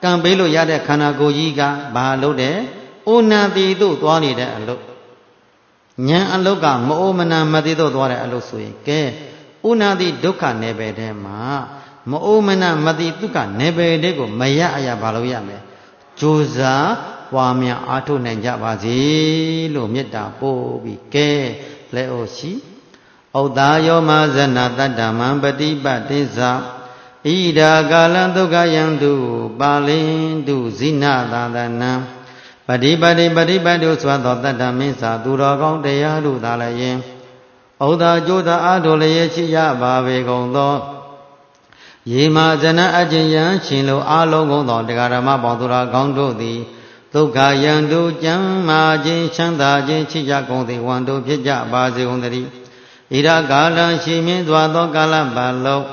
ကံပေးလို့ရတဲ့ခန္ဓာကိုယ်ကြီးကဘာလုပ်တယ်အိုနာတိတို့သွားနေတဲ့အလုပ်ဉာဏ်အလုပ်ကမအိုမနာမတိတို့သွားတဲ့အလုပ်ဆိုရင်ကဲအိုနာတိဒုက္ခနယ်ပယ်ထဲမှာမအိုမနာမတိဒုက္ခနယ်ပယ်တွေကိုမရအရာဘာလို့ရမယ်ကြိုးစားပွားများအားထုတ်နိုင်ကြပါစေလို့မေတ္တာပို့ပြီးကဲလက်အိုရှိဩတာယောမဇနာတတ္တမံပฏิပတ်တိသဣဒာကာလံဒုက္ခယံတုပါလင်တုဇိနသာသနံပฏิပတ်တုဆွမ်းသောတတ္တမင်းစာသူတော်ကောင်းတရားတို့သာလည်းယင်ဩတာကြိုးသာအားထုတ်လျက်ရှိရပါပေကုန်သောယေမဇနအကျဉ်ယံရှင်လိုအားလုံးကုန်သောတရားဓမ္မပေါင်းသူတော်ကောင်းတို့သည်ဒုက္ခယံတုကျမ်းမာခြင်းချမ်းသာခြင်းချစ်ကြကုန်သည်ဝန်တို့ဖြစ်ကြပါစေကုန်သတည်းဣဒကာလံရှိမင်းစွာသောကာလပတ်လုံး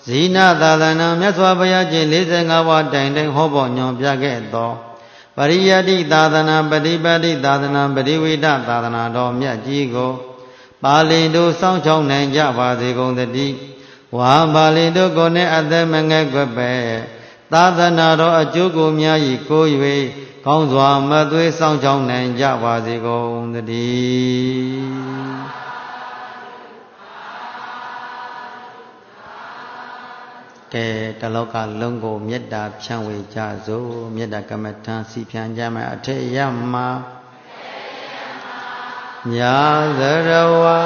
ဇိနသာသနာမြတ်စွာဘုရားရှင်45ဝါတိုင်တိုင်ဟောပေါ်ညွန်ပြခဲ့သောပရိယတိသာသနာပฏิပတ်တိသာသနာပရိဝိဒသာသနာတော်မြတ်ကြီးကိုပါဠိတို့စောင့်ချောင်းနိုင်ကြပါစေကုန်သတည်းဝါပါဠိတို့ကိုနဲ့အသက်မငယ်ကွယ်ပဲသာသနာတော်အကျိုးကိုများ၏ကို၍ကောင်းစွာမသွေးစောင့်ချောင်းနိုင်ကြပါစေကုန်သတည်းကဲတလောကလုံးကိုမေတ္တာဖြန့်ဝေကြစို့မေတ္တာကမ္မထံစီဖြန့်ကြမယ်အထေယမညာသရဝါ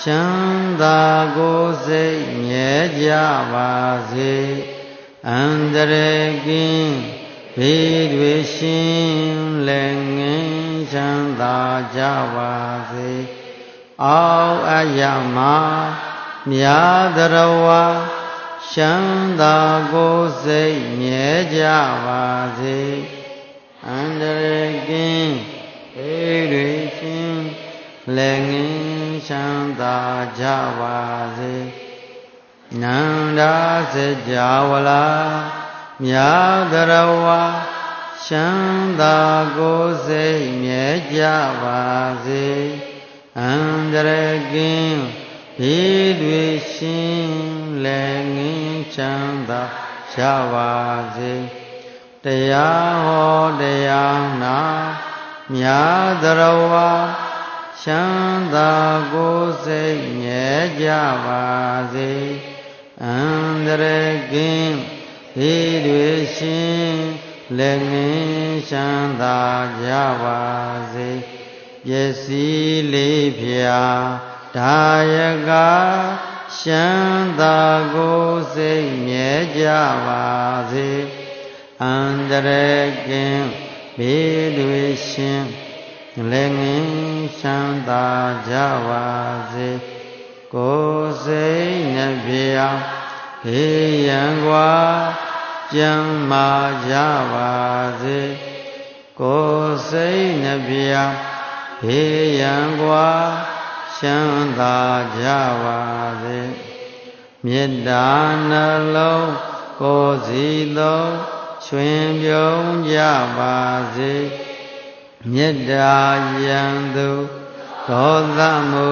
ချမ်းသာကိုယ်စိတ်မြဲကြပါစေအန္တရာယ်ကင်းဘေးတွေရှင်လည်းငင်းချမ်းသာကြပါစေအောက်အယမမြာသရဝါချမ်းသာကိုယ်စိတ်မြဲကြပါစေအန္တရာယ်ကင်းဘေးတွေရှင်လည်းငင်းချမ်းသာကြပါစေနန္ဒာစကြဝဠာမြာသရဝါချမ်းသာကိုယ်စိတ်မြဲကြပါစေအန္တရာယ်ကင်းဘေးတွေရှင်လည်းငင်းချမ်းသာကြပါစေတရားဟောတရားနာမြာသရဝါချမ်းသာကိုယ်စိတ်မြဲကြပါစေအန္တရာယ်ကင်းဘေးတွေရှင်လည်းငင်းချမ်းသာကြပါစေပစ္စည်းလေးဖြာဒါယကချမ်းသာကိုယ်စိတ်မြဲကြပါစေအန္တရာယ်ကင်းဘေးတွေရှင်လည်းငင်းချမ်းသာကြပါစေကိုယ်စိတ်နှပြဘေးရန်ကွာကျမ်းမာကြပါစေကိုယ်စိတ်နှပြဘေးရန်ကွာချမ်းသာကြပါစေမေတ္တာနှလုံးကိုယ်စီသော ရွှင်ပြုံးကြပါစေမေတ္တာယံသူဒေါသမု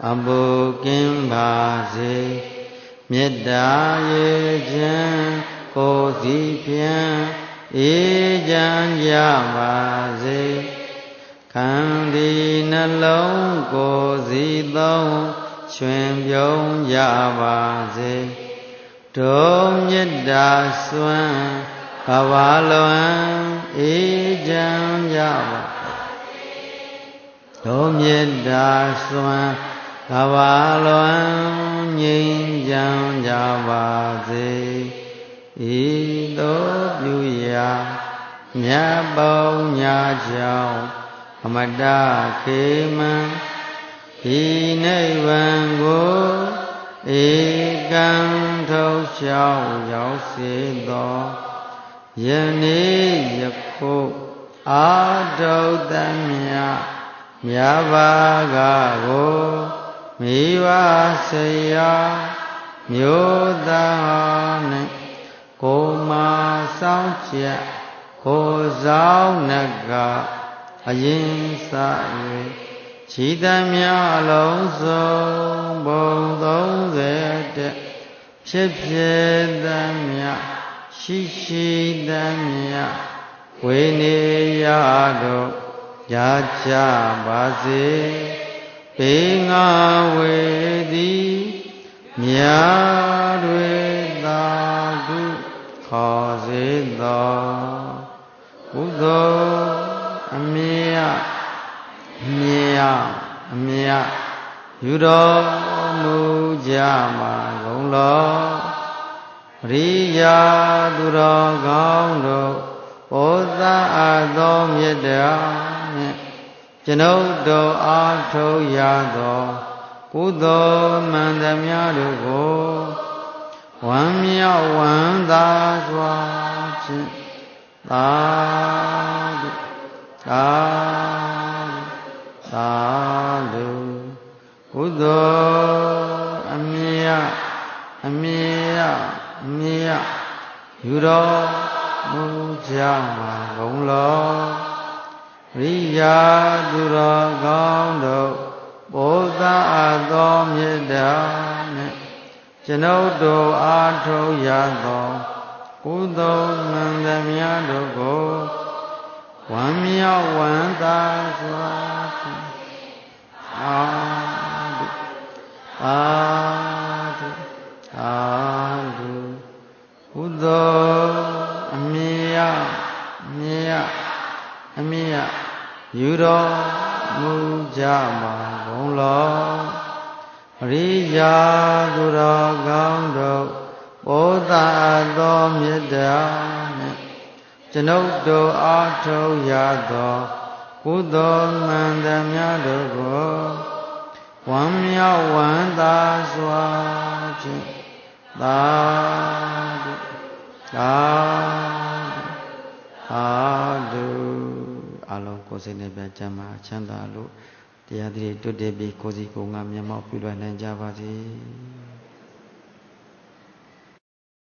အပူကင်းပါစေမေတ္တာရေချမ်းကိုယ်စီဖြင့်အေးချမ်းကြပါစေခန္ဒီနှလုံးကိုယ်စီသုံးရွှင်ပြုံးကြပါစေဒုမေတ္တာစွမ်းကဘာလွန်အေးချမ်းကြပါဒုမေတ္တာစွမ်းကဘာလွန်ငြိမ်းချမ်းကြပါစေဤသို့ပြုရာမြတ်ပေါင်းညာကြောင့်အမတခေမံဤနိဗ္ဗာန်ကိုဧကံထုတ်လျှောက်ရောက်စေသောယနေ့ယခုအာထုတမြတ်မြတ်ဘာကကိုမိဘဆရာမျိုးသားနှင့်ကိုမဆောင်ချက်ကိုဆောင်နကအရင်စ၍ခြိတမြအလုံးစုံဘုံ30တက်ဖြစ်ဖြစ်သမျှရှိရှိသမျှဝိနေယတို့ရကြပါစေပေငါဝေသည်မြတ်တွေသာတုခေါ်စေသောကုသိုလ်အမြတ်ယူတော်မူကြမှာကုန်လောပရိယာသူတော်ကောင်းတို့ဘောဇာအပ်သောမေတ္တာနှင့်ကျွန်ုပ်တို့အားထုတ်ရသောကုသိုလ်မှန်သမျှတို့ကိုဝမ်းမြောက်ဝမ်းသာစွာဖြင့်သာဓုသာဓုသာဓုကုသိုလ်အမြတ်ယူတော်မူကြမှာကုန်လောရိယာသူတော်ကောင်းတို့ဘောဇာအပ်သောမေတ္တာနှင့်ကျွန်ုပ်တို့အားထုတ်ရသောကုသိုလ်မှန်သမျှတို့ကိုဝမ်းမြောက်ဝမ်းသာစွာဖြင့်အာတုအာတုအာတုကုသိုလ်အမြတ်ယူတော်မူကြမှာကုန်လောပရိယာသူတော်ကောင်းတို့ဘောဇာသောမေတ္တာနှင့်ကျွန်ုပ်တို့အားထုတ်ရသောကုသိုလ်မှန်သမျှတို့ကိုဝမ်းမြောက်ဝမ်းသာစွာဖြင့်သာဓုသာဓုအလုံးကိုယ်စိတ်နဲ့ပြချမ်းသာချမ်းသာလို့တရားသဖြင့်တွတ်တည်ပြီးကိုယ်စီကိုယ်ငါမျက်မှောက်ပြုလွှဲနိုင်ကြပါစေ